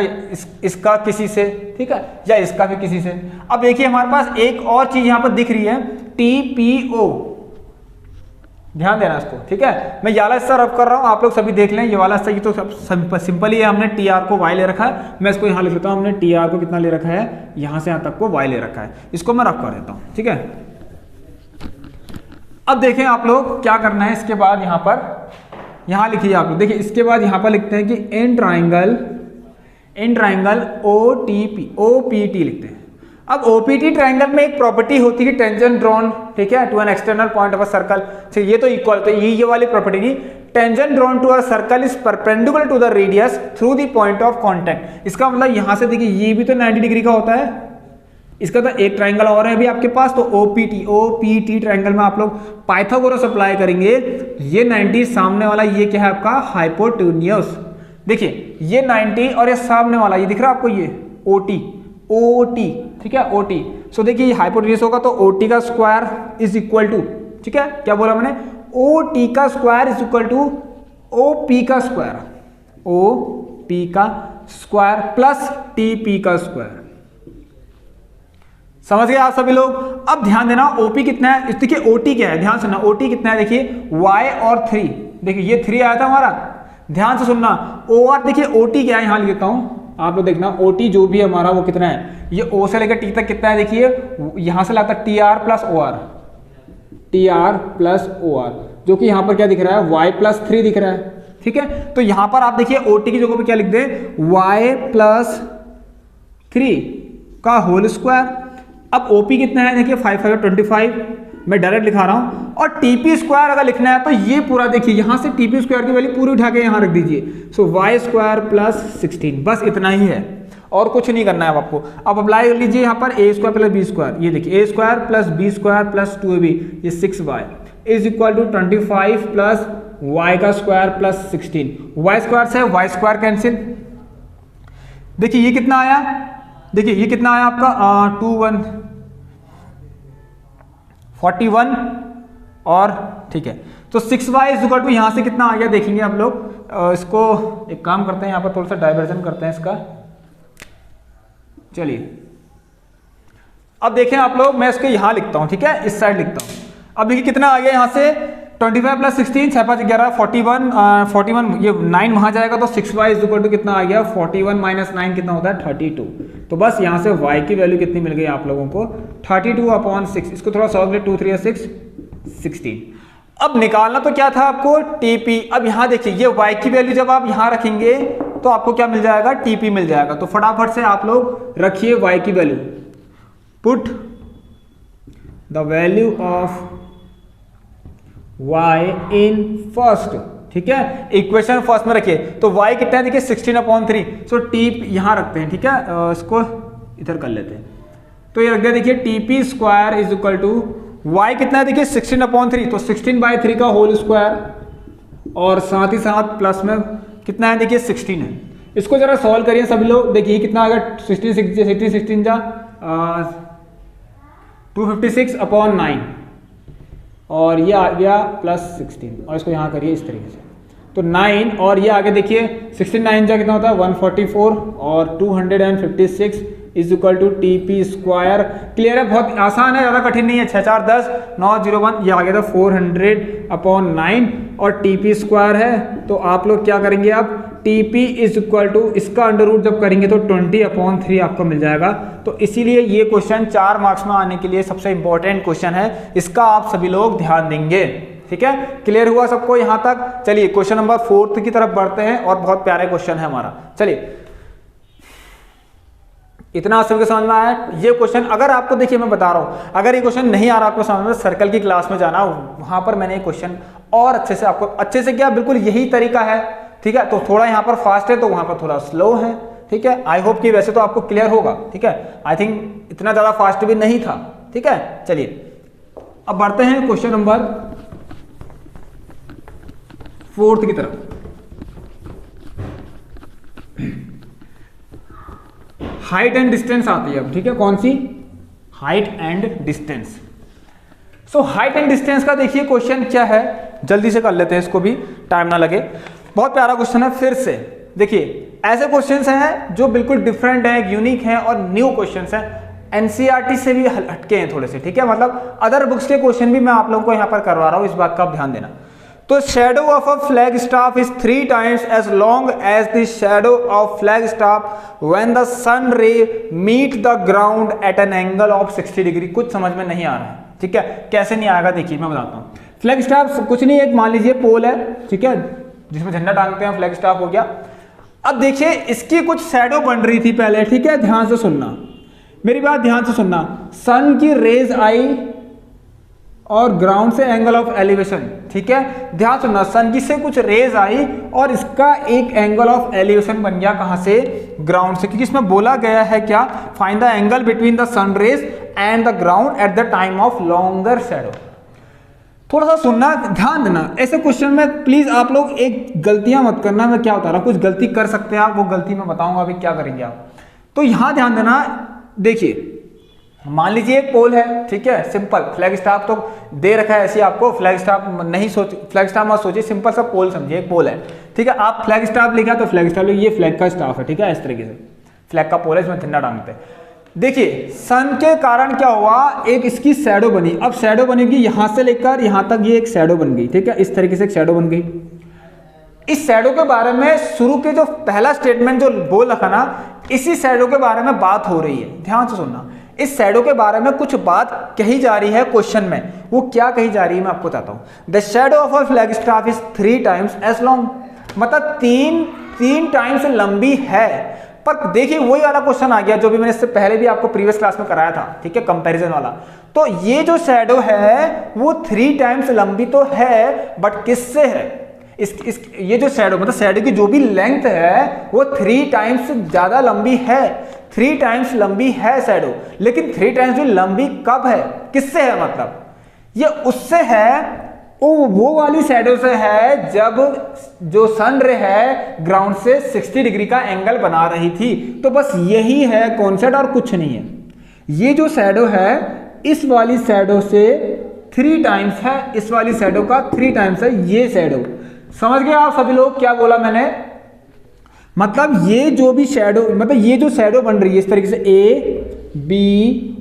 Speaker 1: इसका किसी से, ठीक है, या इसका भी किसी से। अब देखिए हमारे पास एक और चीज यहाँ पर दिख रही है, TPO, ध्यान देना इसको, ठीक है। मैं ये वाला हिस्सा रब कर रहा हूँ, आप लोग सभी देख लें। ये वाला हिस्सा ये तो सब सिंपल ही है, हमने टी आर को वाई ले रखा है। मैं इसको यहाँ लिख लेता हूँ, हमने टी आर को कितना ले रखा है, यहाँ से यहाँ तक को वाई ले रखा है, इसको मैं रब कर देता हूँ, ठीक है। अब देखें आप लोग क्या करना है, इसके बाद यहाँ पर, यहाँ लिखिए आप लोग, देखिए इसके बाद यहाँ पर लिखते हैं कि इन ट्राइंगल OPT लिखते हैं। अब OPT ट्राइंगल में एक प्रॉपर्टी होती है टेंजेंट ड्रॉन, ठीक है, to an external point of a circle. ये तो इक्वल, तो ये वाली प्रॉपर्टी नहीं, tangent drawn to a circle is perpendicular to the radius through the point of contact. इसका मतलब यहां से देखिए ये भी तो 90 डिग्री का होता है, इसका तो एक ट्राइंगल और है अभी आपके पास, तो OPT ट्राइंगल में आप लोग पाइथागोरस अप्लाई करेंगे। ये 90 सामने वाला, ये क्या है आपका हाइपोटेन्यूस, देखिए ये 90 और ये सामने वाला, ये दिख रहा है आपको, ये OT, ठीक है, OT। सो देखिए ये हाइपोटेन्यूस होगा तो OT का स्क्वायर इज इक्वल टू, ठीक है, क्या बोला मैंने, OT का square is equal to OP का स्क्वायर, OP का स्क्वायर प्लस TP का स्क्वायर। समझ गए आप सभी लोग? अब ध्यान देना OP कितना है, देखिए OT क्या है, ध्यान सुनना, OT कितना है, देखिए y और 3, देखिए ये 3 आया था हमारा, ध्यान से सुनना। OR देखिए OT क्या है, यहां लिख देता हूं, आप लोग देखना OT जो भी हमारा वो कितना है, ये O से लेकर T तक कितना है, देखिए यहां से लगता है TR प्लस OR, जो कि यहां पर क्या दिख रहा है, y प्लस 3 दिख रहा है, ठीक है। तो यहां पर आप देखिए OT की जगह पर क्या लिख दे, y प्लस 3 का होल स्क्वायर। अब OP कितना है, देखिए 5 5 25, मैं डायरेक्ट लिखा रहा हूं। और TP स्क्वायर अगर लिखना है तो ये पूरा देखिए यहां से TP स्क्वायर की वैल्यू पूरी उठा के यहां रख दीजिए। सो y स्क्वायर प्लस 16, बस इतना ही है और कुछ नहीं करना है आपको। अब अप्लाई कर लीजिए यहाँ पर a square plus b square, ये देखिए a square plus b square plus 2ab, ये 6y is equal to 25 plus y का स्क्वायर प्लस 16। y स्क्वायर से y स्क्वायर कैंसिल, देखिए ये कितना आया, देखिए ये कितना आया आपका 2 1 41 और ठीक है। तो 6y इज इक्वल टू यहां से कितना आ गया देखेंगे आप लोग। इसको एक काम करते हैं, यहां पर थोड़ा सा डाइवर्जन करते हैं इसका। चलिए अब देखें आप लोग, मैं इसको यहां लिखता हूं, ठीक है, इस साइड लिखता हूं। अब देखिए कितना आ गया यहां से 25 प्लस 16 6 5 11 41 ये 9 वहां जाएगा तो 6y इज इक्वल टू कितना आ गया 41 माइनस 9 कितना होता है 32। तो बस यहां से y की वैल्यू कितनी मिल गई आप लोगों को 32/6। इसको थोड़ा सॉल्व करें, 2 3 6 16। अब निकालना तो क्या था आपको TP। अब यहां देखिए ये y की वैल्यू जब आप यहां रखेंगे तो आपको क्या मिल जाएगा TP मिल जाएगा। तो फटाफट से आप लोग रखिए y की value, put the value of y in first, ठीक है, इक्वेशन फर्स्ट में रखिए। तो y कितना है देखिए 16/3। सो t यहां रखते हैं, ठीक है, इसको इधर कर लेते हैं। तो ये रख दिया, देखिए TP square is equal to y कितना है देखिए 16/3, तो 16/3 का होल स्क्वायर और साथ ही साथ प्लस में कितना है देखिए 16 है। इसको जरा सॉल्व करिए सभी लोग, देखिए कितना आ गया 16 जा 256/9 और ये आ गया प्लस 16 और इसको यहाँ करिए इस तरीके से। तो 9 और ये आगे देखिए 16 जा कितना होता है 144 और 256 is equal to TP square. Clear है, बहुत आसान है, ज़्यादा कठिन नहीं है। 6 4 10 9 0 1 ये आ गया था 400/9 और TP स्क्वायर है। तो आप लोग क्या करेंगे, अब TP इज इक्वल टू इसका अंडर रूट जब करेंगे तो 20/3 आपको मिल जाएगा। तो इसीलिए ये क्वेश्चन 4 मार्क्स में आने के लिए सबसे इंपॉर्टेंट क्वेश्चन है, इसका आप सभी लोग ध्यान देंगे। ठीक है, क्लियर हुआ सबको यहाँ तक? चलिए क्वेश्चन नंबर 4 की तरफ बढ़ते हैं और बहुत प्यारे क्वेश्चन है हमारा। चलिए, इतना सभी को समझ में आया ये क्वेश्चन? अगर आपको देखिए मैं बता रहा हूं, अगर ये क्वेश्चन नहीं आ रहा आपको समझ में, सर्कल की क्लास में जाना, वहां पर मैंने ये क्वेश्चन और अच्छे से आपको अच्छे से किया, बिल्कुल यही तरीका है। ठीक है, तो थोड़ा यहाँ पर फास्ट है तो वहां पर थोड़ा स्लो है। ठीक है, आई होप कि वैसे तो आपको क्लियर होगा। ठीक है, आई थिंक इतना ज्यादा फास्ट भी नहीं था। ठीक है, चलिए अब बढ़ते हैं क्वेश्चन नंबर 4 की तरफ। हाइट एंड डिस्टेंस आती है अब। ठीक है, कौन सी? Height and distance. So height and distance का देखिए क्वेश्चन क्या है, जल्दी से कर लेते हैं इसको भी, टाइम ना लगे। बहुत प्यारा क्वेश्चन है। फिर से देखिए, ऐसे क्वेश्चंस हैं जो बिल्कुल डिफरेंट हैं, यूनिक हैं और न्यू क्वेश्चंस हैं, एनसीईआरटी से भी हटके हैं थोड़े से। ठीक है, मतलब अदर बुक्स के क्वेश्चन भी मैं आप लोगों को यहाँ पर करवा रहा हूँ, इस बात का आप ध्यान देना। तो shadow of a flag staff is 3 times as long as the shadow of flag staff when the sun ray meet the ground at an angle of 60 degree. कुछ समझ में नहीं आ रहा है। ठीक है, कैसे नहीं आएगा देखिए मैं बताता हूँ। फ्लैग स्टाफ कुछ नहीं, एक मान लीजिए पोल है, ठीक है, जिसमें झंडा टांगते हैं, फ्लैग स्टाफ हो गया। अब देखिए इसकी कुछ शैडो बन रही थी पहले। ठीक है, ध्यान से सुनना, मेरी बात ध्यान से सुनना। सन की रेज आई और ग्राउंड से एंगल ऑफ एलिवेशन। ठीक है, ध्यान सुनना, सन की से कुछ रेज आई और इसका एक एंगल ऑफ एलिवेशन बन गया, कहां से? ग्राउंड से। क्योंकि इसमें बोला गया है क्या? Find the angle between the sun rays and the ground at the time of longer shadow. थोड़ा सा सुनना, ध्यान देना। ऐसे क्वेश्चन में प्लीज आप लोग एक गलतियां मत करना। मैं क्या बता रहा हूं, कुछ गलती कर सकते हैं आप, वो गलती मैं बताऊंगा अभी क्या करेंगे आप। तो यहां ध्यान देना। देखिए मान लीजिए एक पोल है, ठीक है, सिंपल। फ्लैग स्टाफ तो दे रखा है ऐसे आपको, फ्लैग स्टाफ नहीं सोच, फ्लैग स्टाफ मत सोचिए, सिंपल सा पोल समझिए, एक पोल है। ठीक है, आप फ्लैग स्टाफ लिखा तो फ्लैग स्टाफ, ये फ्लैग का स्टाफ है। ठीक है, इस तरीके से फ्लैग का पोल है, इसमें झंडा टांगते हैं। देखिए सन के कारण क्या हुआ, एक इसकी शैडो बनी। अब शैडो बनेगी यहां से लेकर यहां तक, ये एक शैडो बन गई। ठीक है, इस तरीके से एक शैडो बन गई। इस शैडो के बारे में शुरू के जो पहला स्टेटमेंट जो बोल रखा ना, इसी शैडो के बारे में बात हो रही है। ध्यान से सुनना, इस शैडो के बारे में कुछ बात कही जा रही है क्वेश्चन में। वो क्या कही जा रही है मैं आपको बताता हूं। The shadow of a flag staff is 3 times as long, मतलब तीन टाइम्स लंबी है। पर देखिए वही वाला क्वेश्चन आ गया जो भी मैंने इससे पहले भी आपको प्रीवियस क्लास में कराया था। ठीक है, कंपैरिजन वाला। तो ये जो शैडो है वो 3 times लंबी तो है, बट किससे है? ये जो शैडो, मतलब शैडो की जो भी लेंथ है वो 3 times ज्यादा लंबी है। 3 times लंबी है शैडो, लेकिन 3 times भी लंबी कब है, किससे है? मतलब ये उससे है, वो वाली शैडो से है जब जो सन रे है ग्राउंड से 60 डिग्री का एंगल बना रही थी। तो बस यही है कॉन्सेप्ट और कुछ नहीं है। ये जो शैडो है इस वाली शैडो से 3 times है, इस वाली शैडो का 3 times है ये शैडो। समझ गए आप सभी लोग क्या बोला मैंने? मतलब ये जो भी शैडो, मतलब ये जो शैडो बन रही है इस तरीके से A, B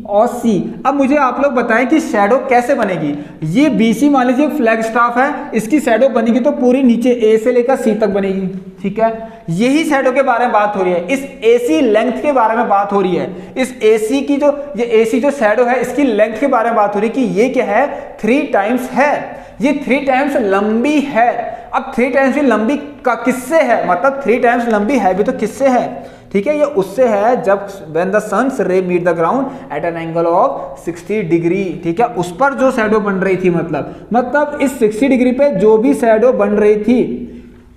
Speaker 1: और C। अब मुझे आप लोग बताएं कि शैडो कैसे बनेगी। ये BC मान लीजिए फ्लैग स्टाफ है, इसकी शैडो बनेगी तो पूरी नीचे A से लेकर C तक बनेगी। ठीक है, यही शैडो के बारे में बात हो रही है, इस AC लेंथ के बारे में बात हो रही है। इस AC की जो ये AC जो शैडो है इसकी लेंथ के बारे में बात हो रही है कि ये क्या है, 3 times है, ये 3 times लंबी है। अब 3 times भी लंबी का किससे है, मतलब 3 times लंबी है भी तो किससे है? ठीक है, ये उससे है जब when the sun's ray meet the ground at an angle of 60 degree. ठीक है, उस पर जो शैडो बन रही थी, मतलब इस 60 डिग्री पे जो भी शैडो बन रही थी,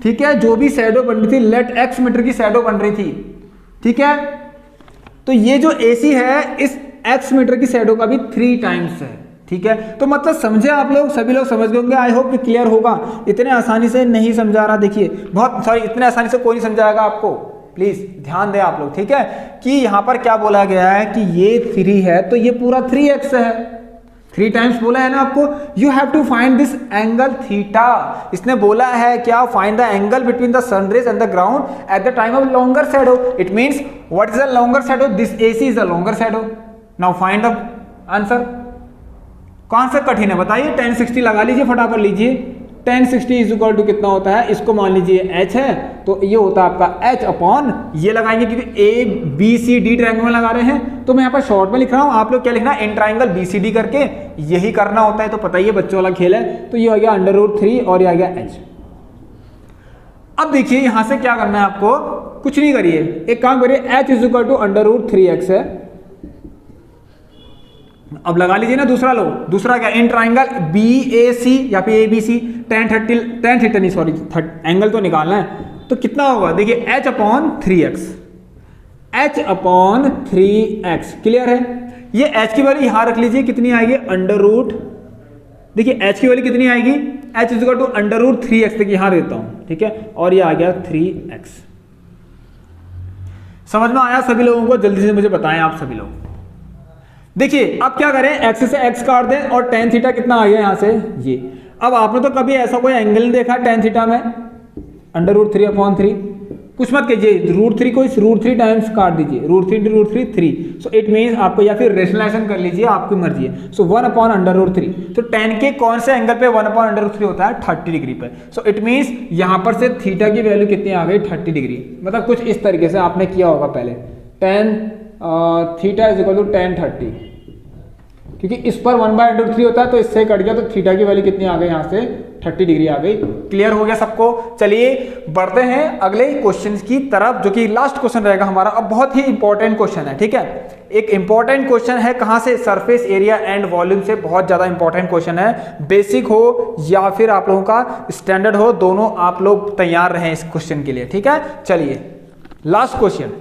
Speaker 1: ठीक है, जो भी शैडो बन रही थी, लेट x मीटर की शैडो बन रही थी। ठीक है, तो ये जो AC है इस x मीटर की शैडो का भी 3 times है। ठीक है, तो मतलब समझे आप लोग, सभी लोग समझ गए होंगे। आई होप कि क्लियर होगा। इतने आसानी से नहीं समझा रहा, देखिए बहुत सॉरी, इतने आसानी से कोई नहीं समझाएगा आपको। प्लीज ध्यान दें आप लोग। ठीक है, कि यहां पर क्या बोला गया है कि ये 3 है तो ये पूरा 3x है। 3 times बोला है ना आपको, you have to find this angle theta. इसने बोला है क्या, find the angle between the sun rays and the ground at the time of longer shadow. It means what is the longer shadow, this AC is the longer shadow. Now find the answer. कौन सा कठिन है बताइए? 1060 लगा लीजिए, फटाफट लीजिए। tan 60 is equal to कितना होता है, इसको मान लीजिए h है, तो ये होता है आपका h अपॉन, ये लगाएंगे क्योंकि A B C D triangle में लगा रहे हैं, तो मैं यहाँ पर शॉर्ट में लिख रहा हूँ, आप लोग क्या लिखना है, in triangle B C D करके यही करना होता है, तो पता ही है बच्चों वाला खेल है। तो ये हो गया √3 और ये आ गया h। अब देखिए यहां से क्या करना है आपको, कुछ नहीं करिए, एक काम करिए, h is equal to √3x है। अब लगा लीजिए ना दूसरा लो, दूसरा क्या, in triangle B A C या फिर A B C, tan theta नहीं सॉरी एंगल तो निकालना है, तो कितना होगा देखिए h upon 3x, h upon 3x, clear है। ये h की वैल्यू यहां रख लीजिए, कितनी आएगी, √ देखिए h की वैल्यू कितनी आएगी, h is equal to √3x तक यहां देता हूं, ठीक है, और ये आ गया 3x। समझ में आया सभी लोगों को, जल्दी से मुझे बताएं आप सभी लोग। देखिए अब क्या करें, x से x काट दें और tan थीटा कितना आ गया यहां से ये। अब आपने तो कभी ऐसा कोई एंगल नहीं देखा tan थीटा में, √3 अपॉन 3, कुछ मत कीजिए, √3 को इस √3 टाइम्स काट दीजिए, √3 × √3 3, सो इट मीन्स आपको, या फिर रेशनलाइजेशन कर लीजिए, आपकी मर्जी है। सो 1 अपॉन √3, तो tan के कौन से एंगल पे 1 अपॉन √3 होता है, 30 डिग्री पे। सो इट मीन्स यहां पर से थीटा की वैल्यू कितनी आ गई, 30 डिग्री। मतलब कुछ इस तरीके से आपने किया होगा पहले, tan theta is equal to tan 30, क्योंकि इस पर 1/√3 होता है, तो इससे कट गया, तो थीटा की वैल्यू कितनी आ गई यहाँ से, 30 डिग्री आ गई। क्लियर हो गया सबको। चलिए बढ़ते हैं अगले क्वेश्चन की तरफ, जो कि लास्ट क्वेश्चन रहेगा हमारा। अब बहुत ही इंपॉर्टेंट क्वेश्चन है, ठीक है, एक इंपॉर्टेंट क्वेश्चन है, कहां से, सरफेस एरिया एंड वॉल्यूम से, बहुत ज्यादा इंपॉर्टेंट क्वेश्चन है। बेसिक हो या फिर आप लोगों का स्टैंडर्ड हो, दोनों आप लोग तैयार रहें इस क्वेश्चन के लिए, ठीक है। चलिए लास्ट क्वेश्चन,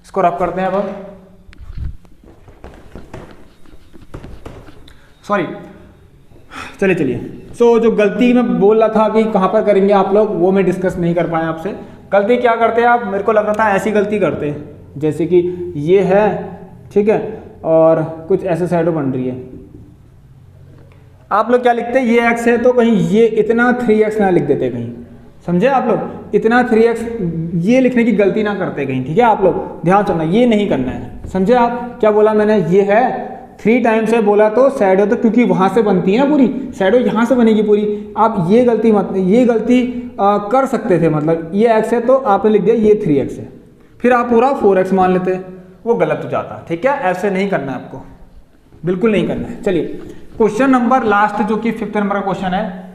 Speaker 1: इसको रब करते हैं अब, सॉरी, चलिए। सो जो गलती मैं बोल रहा था कि कहां पर करेंगे आप लोग, वो मैं डिस्कस नहीं कर पाया आपसे। गलती क्या करते हैं आप, मेरे को लग रहा था ऐसी गलती करते हैं, जैसे कि ये है, ठीक है, और कुछ ऐसे साइडों बन रही है, आप लोग क्या लिखते हैं, ये x है तो कहीं ये इतना 3x ना लिख देते कहीं, समझे आप लोग, इतना 3x ये लिखने की गलती ना करते कहीं, ठीक है। आप लोग ध्यान सुनना, ये नहीं करना है, समझे आप क्या बोला मैंने, ये है 3 टाइम्स है बोला, तो शैडो तो क्योंकि वहां से बनती है ना पूरी, शैडो यहां से बनेगी पूरी। आप ये गलती मत, ये गलती कर सकते थे, मतलब ये x है तो आपने लिख दिया ये 3x है, फिर आप पूरा 4x मान लेते, वो गलत हो जाता, ठीक है। ऐसे नहीं करना है आपको, बिल्कुल नहीं करना है। चलिए क्वेश्चन नंबर लास्ट, जो कि 5th नंबर का क्वेश्चन है।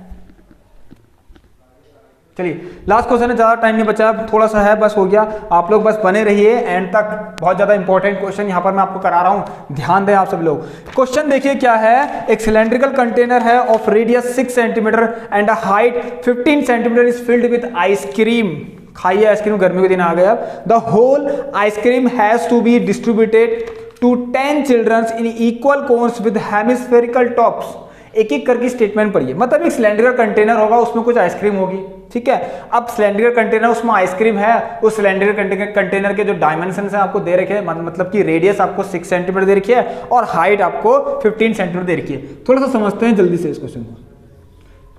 Speaker 1: चलिए लास्ट क्वेश्चन है, ज्यादा टाइम नहीं बचा, थोड़ा सा है, बस हो गया। आप लोग बस बने रहिए एंड तक, बहुत ज्यादा इंपॉर्टेंट क्वेश्चन यहां पर मैं आपको करा रहा हूं, ध्यान दें आप सब लोग। क्वेश्चन देखिए क्या है, एक सिलेंड्रिकल कंटेनर है of radius 6 centimetre and height 15 centimetre is filled with ice cream. खाइए आइसक्रीम, गर्मी के दिन आ गए अब। The whole ice cream has to be distributed to 10 childrens in equal cones with hemispherical tops. एक एक करके स्टेटमेंट पढ़िए, मतलब एक सिलेंड्रिकल कंटेनर होगा, उसमें कुछ आइसक्रीम होगी, ठीक है। अब सिलेंड्रिकल कंटेनर, उसमें आइसक्रीम है, उस सिलेंड्रिकल कंटेनर के जो डायमेंशन है आपको दे रखे हैं, मतलब कि रेडियस आपको 6 सेंटीमीटर दे रखी है और हाइट आपको 15 सेंटीमीटर दे रखी है। थोड़ा सा समझते हैं जल्दी से इस क्वेश्चन को।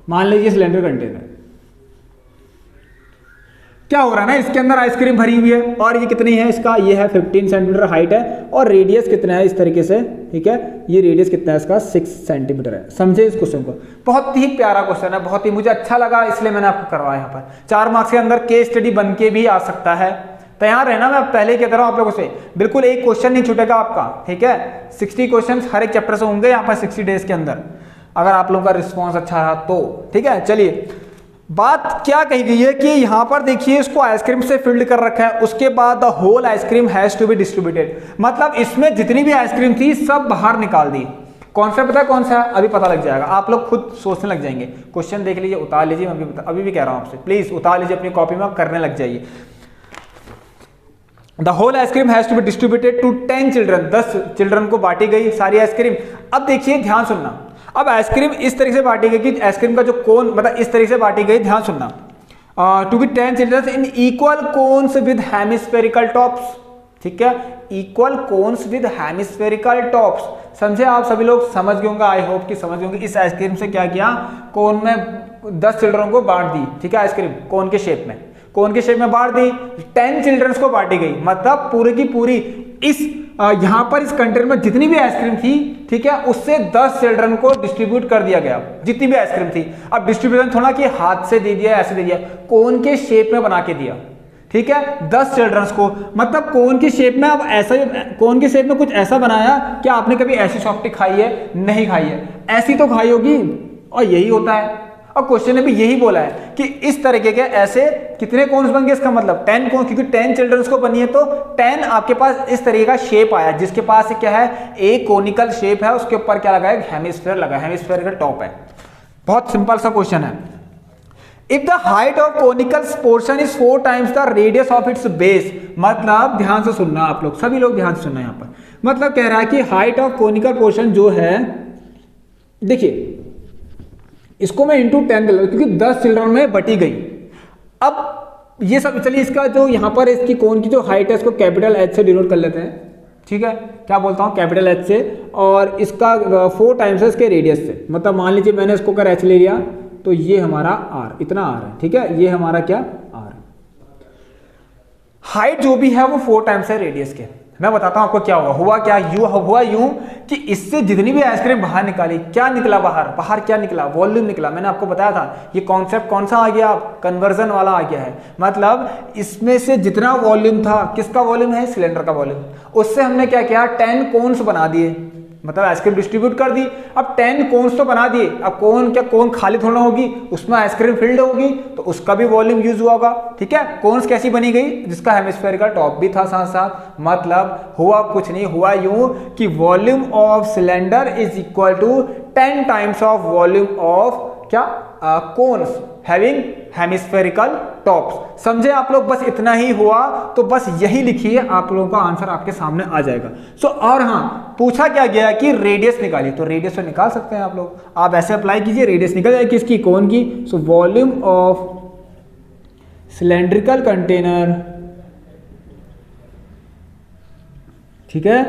Speaker 1: मान लीजिए सिलेंड्रिकल कंटेनर, क्या हो रहा है ना, इसके अंदर आइसक्रीम भरी हुई है, और ये कितनी है इसका, ये है 15 सेंटीमीटर हाइट है, और रेडियस कितना है इस तरीके से, ठीक है, ये रेडियस कितना है इसका 6 सेंटीमीटर है। समझे इस क्वेश्चन को, बहुत ही प्यारा क्वेश्चन है, बहुत ही मुझे अच्छा लगा, इसलिए मैंने आपको करवाया। यहाँ पर 4 मार्क्स के अंदर केस स्टडी बन के भी आ सकता है, तैयार रहना। मैं पहले कहता रहा हूं आप लोगों से, बिल्कुल एक क्वेश्चन नहीं छूटेगा आपका, ठीक है। 60 क्वेश्चन हर एक चैप्टर से होंगे यहाँ पर 60 डेज के अंदर, अगर आप लोगों का रिस्पॉन्स अच्छा रहा तो, ठीक है। चलिए बात क्या कही गई है कि यहां पर देखिए इसको आइसक्रीम से फिल्ड कर रखा है, उसके बाद the whole ice cream has to be distributed, मतलब इसमें जितनी भी आइसक्रीम थी सब बाहर निकाल दी। कौन सा पता है कौन सा है, अभी पता लग जाएगा, आप लोग खुद सोचने लग जाएंगे। क्वेश्चन देख लीजिए, उतार लीजिए, मैं अभी भी कह रहा हूं आपसे, प्लीज उतार लीजिए अपनी कॉपी में, करने लग जाइए। The whole ice cream has to be distributed to 10 children, 10 children को बांटी गई सारी आइसक्रीम। अब देखिए ध्यान सुनना, अब आइसक्रीम इस तरीके से बांटी गई कि आइसक्रीम का जो कोन, मतलब इस तरीके से बांटी गई, ध्यान सुनना, to be 10 children in equal cones with hemispherical tops, ठीक है, equal cones with hemispherical tops. समझे आप सभी लोग, समझ गए होंगे, आई होप कि समझ गए होंगे। इस आइसक्रीम से क्या किया, कोन में 10 चिल्ड्रन को बांट दी, ठीक है, आइसक्रीम कोन के शेप में, कोन के शेप में बांट दी, 10 चिल्ड्रंस को बांटी गई, मतलब पूरी की पूरी इस यहाँ पर इस कंटेनर में जितनी भी आइसक्रीम थी, ठीक है, उससे 10 चिल्ड्रन को डिस्ट्रीब्यूट कर दिया गया, जितनी भी आइसक्रीम थी। अब डिस्ट्रीब्यूशन थोड़ा कि हाथ से दे दिया, ऐसे दे दिया, कोन के शेप में बना के दिया, ठीक है, 10 चिल्ड्रंस को, मतलब कोन की शेप में। अब ऐसा, कोन की शेप में कुछ ऐसा बनाया, क्या आपने कभी ऐसी सॉफ्टी खाई है? नहीं खाई है, ऐसी तो खाई होगी, और यही होता है। और क्वेश्चन ने भी यही बोला है कि इस तरीके के ऐसे कितने कोन्स बन गए, इसका मतलब 10 कोन्स, क्योंकि 10 चिल्ड्रंस को बनी है तो 10 आपके पास इस तरीके का शेप आया, जिसके पास क्या है, एक कोनिकल शेप है, उसके ऊपर क्या लगा है, हेमिस्फीयर लगा, हेमिस्फीयर का टॉप है। बहुत सिंपल सा क्वेश्चन है। If the height of conical portion is 4 times the radius of its base, मतलब ध्यान से सुनना आप लोग, सभी लोग ध्यान से सुनना यहाँ पर। मतलब कह रहा है कि हाइट ऑफ कोनिकल पोर्शन जो है, देखिए इसको मैं इंटू 10 कर लूँ, क्योंकि 10 चिल्ड्रन में बटी गई। अब ये सब, चलिए इसका जो यहाँ पर इसकी कोन की जो हाइट है, इसको कैपिटल H से डिनोट कर लेते हैं, ठीक है, क्या बोलता हूँ, कैपिटल H से, और इसका 4 टाइम्स है इसके रेडियस से। मतलब मान लीजिए मैंने इसको कर H ले लिया, तो ये हमारा R, इतना R है, ठीक है, ये हमारा क्या R। हाइट जो भी है वो 4 टाइम्स है रेडियस के। मैं बताता हूं आपको क्या हुआ क्या, हुआ यूं कि इससे जितनी भी आइसक्रीम बाहर निकाली, क्या निकला बाहर क्या निकला, वॉल्यूम निकला। मैंने आपको बताया था ये कॉन्सेप्ट कौन सा आ गया, आप कन्वर्जन वाला आ गया है। मतलब इसमें से जितना वॉल्यूम था, किसका वॉल्यूम है, सिलेंडर का वॉल्यूम, उससे हमने क्या किया, 10 कोन्स बना दिए, मतलब आइसक्रीम डिस्ट्रीब्यूट कर दी। अब 10 कोन्स तो बना दिए, अब कोन खाली थोड़ा होगी, उसमें आइसक्रीम फिल्ड होगी, तो उसका भी वॉल्यूम यूज हुआ होगा, ठीक है। कोन्स कैसी बनी गई, जिसका हेमिस्फेरिकल टॉप भी था साथ साथ। मतलब हुआ कुछ नहीं, हुआ यूं कि volume of cylinder is equal to 10 times of volume of क्या, कोन्स हैविंग हेमिस्फेरिकल टॉप्स। समझे आप लोग, बस इतना ही हुआ, तो बस यही लिखिए, आप लोगों का आंसर आपके सामने आ जाएगा। और हाँ, पूछा क्या गया कि रेडियस निकालिए, तो रेडियस तो निकाल सकते हैं आप लोग, आप ऐसे अप्लाई कीजिए, रेडियस निकल जाएगी किसकी, कोन की। So volume of cylindrical container, ठीक है,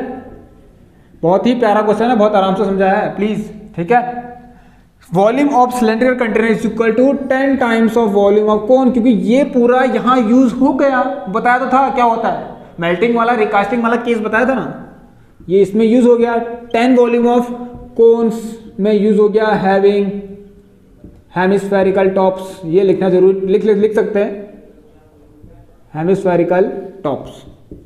Speaker 1: बहुत ही प्यारा क्वेश्चन है, बहुत आराम से समझाया है, प्लीज, ठीक है। Volume of cylindrical container is equal to 10 times of volume of cone, क्योंकि ये पूरा यहां यूज हो गया, बताया तो था क्या होता है, मेल्टिंग वाला रिकास्टिंग वाला केस बताया था ना, ये इसमें यूज हो गया। 10 वॉल्यूम ऑफ कोन्स में यूज हो गया हैविंग हेमिस्फेरिकल टॉप्स, ये लिखना जरूर, लिख सकते हैं, हेमिस्फेरिकल टॉप्स,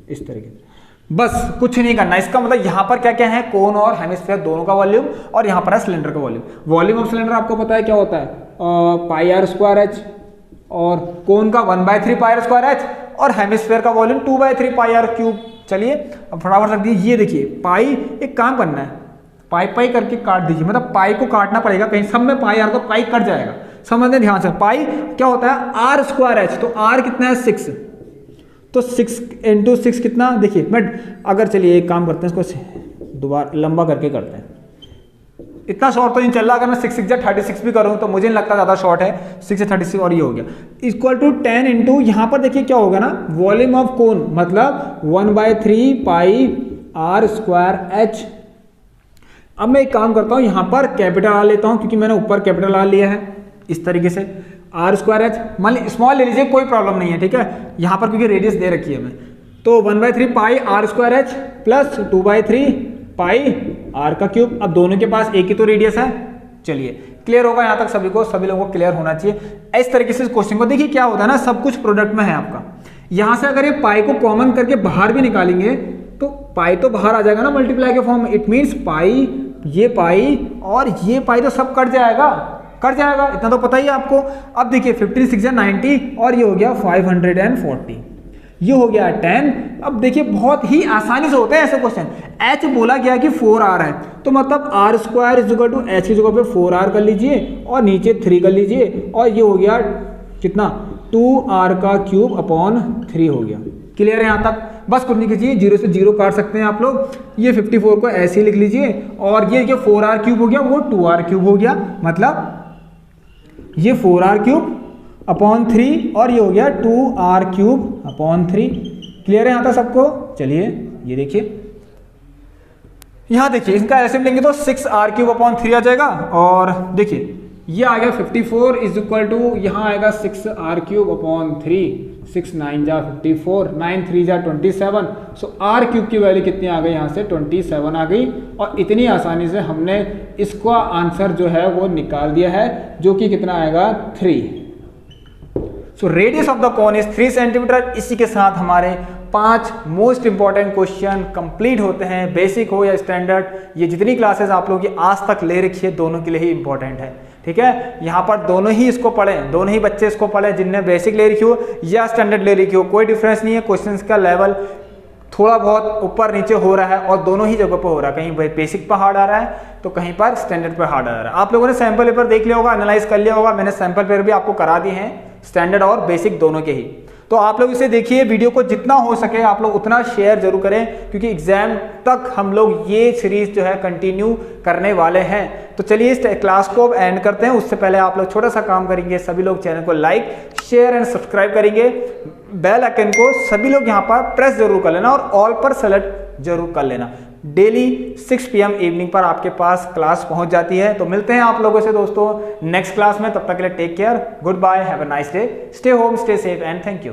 Speaker 1: इस तरीके से। बस कुछ नहीं करना, इसका मतलब यहाँ पर क्या क्या है, कोन और हेमिस्फीयर दोनों का वॉल्यूम, और यहाँ पर है सिलेंडर का वॉल्यूम। वॉल्यूम ऑफ सिलेंडर आपको पता है क्या होता है, पाई आर स्क्वायर एच, और कोन का 1/3 पाई आर स्क्वायर एच, और हेमिस्फीयर का वॉल्यूम 2/3 पाई आर क्यूब। चलिए अब फटाफट रख दीजिए, ये देखिए पाई, एक काम करना है, पाई करके काट दीजिए, मतलब पाई को काटना पड़ेगा, कहीं सब में पाई आर तो पाई कट जाएगा, समझते ध्यान से। पाई क्या होता है, आर स्क्वायर एच, तो आर कितना है 6, तो 6 × 6 कितना, देखिए मैं अगर, चलिए एक काम करते हैं, इसको दोबारा लंबा करके करते हैं, इतना शॉर्ट तो नहीं चल रहा, अगर मैं 6 6 36 भी करूँ तो मुझे नहीं लगता ज़्यादा शॉर्ट है, 6 से 36, और ये हो गया इक्वल टू 10 इंटू, यहाँ पर देखिए क्या होगा ना, वॉल्यूम ऑफ कोन, मतलब 1/3 पाई आर स्क्वायर एच। अब मैं एक काम करता हूँ, यहाँ पर कैपिटल आर लेता हूँ, क्योंकि मैंने ऊपर कैपिटल आर लिया है, इस तरीके से आर स्क्वायर एच, मान ली स्मॉल ले लीजिए, कोई प्रॉब्लम नहीं है, ठीक है, यहाँ पर क्योंकि रेडियस दे रखी है मैं, तो 1/3 pi R square H plus 2/3 pi R का क्यूब। अब दोनों के पास एक ही तो रेडियस है। चलिए क्लियर होगा यहाँ तक सभी को, सभी लोगों को क्लियर होना चाहिए। इस तरीके से इस क्वेश्चन को देखिए, क्या होता है ना, सब कुछ प्रोडक्ट में है आपका, यहाँ से अगर ये पाई को कॉमन करके बाहर भी निकालेंगे तो पाई तो बाहर आ जाएगा ना मल्टीप्लाई के फॉर्म में, इट मीन्स पाई, ये पाई और ये पाई तो सब कट जाएगा, इतना तो पता ही है आपको। अब देखिए 15 6 90, और ये हो गया 540, ये हो गया 10। अब देखिए बहुत ही आसानी से होते हैं ऐसे क्वेश्चन। एच बोला गया कि 4r है, तो मतलब R square is equal to H की जगह पे 4r कर लीजिए और नीचे 3 कर लीजिए, और ये हो गया कितना, 2r का क्यूब अपॉन 3 हो गया। क्लियर है यहाँ तक, बस कुछ नहीं कीजिए, 0 से 0 काट सकते हैं आप लोग, ये 54 को ऐसे ही लिख लीजिए, और ये 4r क्यूब हो गया, वो 2r क्यूब हो गया, मतलब ये 4r क्यूब अपॉन 3, और ये हो गया 2r क्यूब अपॉन 3। क्लियर है यहाँ तक सबको। चलिए ये देखिए, यहाँ देखिए इसका एलसीएम लेंगे तो 6r क्यूब अपॉन 3 आ जाएगा, और देखिए ये आ गया 54 इज इक्वल टू, यहाँ आएगा 6r³ 6 9 जा 54, 9 3 जा 27। सो r³ की वैल्यू कितनी आ गई, यहाँ से 27 आ गई। और इतनी आसानी से हमने इसका आंसर जो है वो निकाल दिया है, जो कि कितना आएगा 3। So radius of the cone is 3 centimetre. इसी के साथ हमारे 5 मोस्ट इंपॉर्टेंट क्वेश्चन कंप्लीट होते हैं, बेसिक हो या स्टैंडर्ड। ये जितनी क्लासेस आप लोगों की आज तक ले रखी है, दोनों के लिए ही इंपॉर्टेंट है, ठीक है। यहाँ पर दोनों ही इसको पढ़ें, दोनों ही बच्चे इसको पढ़ें, जिनने बेसिक ले रखी हो या स्टैंडर्ड ले रखी हो, कोई डिफरेंस नहीं है। क्वेश्चन का लेवल थोड़ा बहुत ऊपर नीचे हो रहा है और दोनों ही जगह पर हो रहा है, कहीं बेसिक पर हार्ड आ रहा है तो कहीं पर स्टैंडर्ड पर हार्ड आ रहा है। आप लोगों ने सैंपल पेपर देख लिया होगा, एनालाइज कर लिया होगा, मैंने सैंपल पेपर भी आपको करा दिए हैं, स्टैंडर्ड और बेसिक दोनों के ही। तो आप लोग इसे देखिए, वीडियो को जितना हो सके आप लोग उतना शेयर जरूर करें, क्योंकि एग्जाम तक हम लोग ये सीरीज जो है कंटिन्यू करने वाले हैं। तो चलिए इस क्लास को अब एंड करते हैं। उससे पहले आप लोग छोटा सा काम करेंगे, सभी लोग चैनल को लाइक शेयर एंड सब्सक्राइब करेंगे, बेल आइकन को सभी लोग यहाँ पर प्रेस जरूर कर लेना और ऑल पर सेलेक्ट जरूर कर लेना। डेली 6 PM इवनिंग पर आपके पास क्लास पहुंच जाती है। तो मिलते हैं आप लोगों से दोस्तों नेक्स्ट क्लास में, तब तक के लिए take care, goodbye, have a nice day, stay home, stay safe and thank you.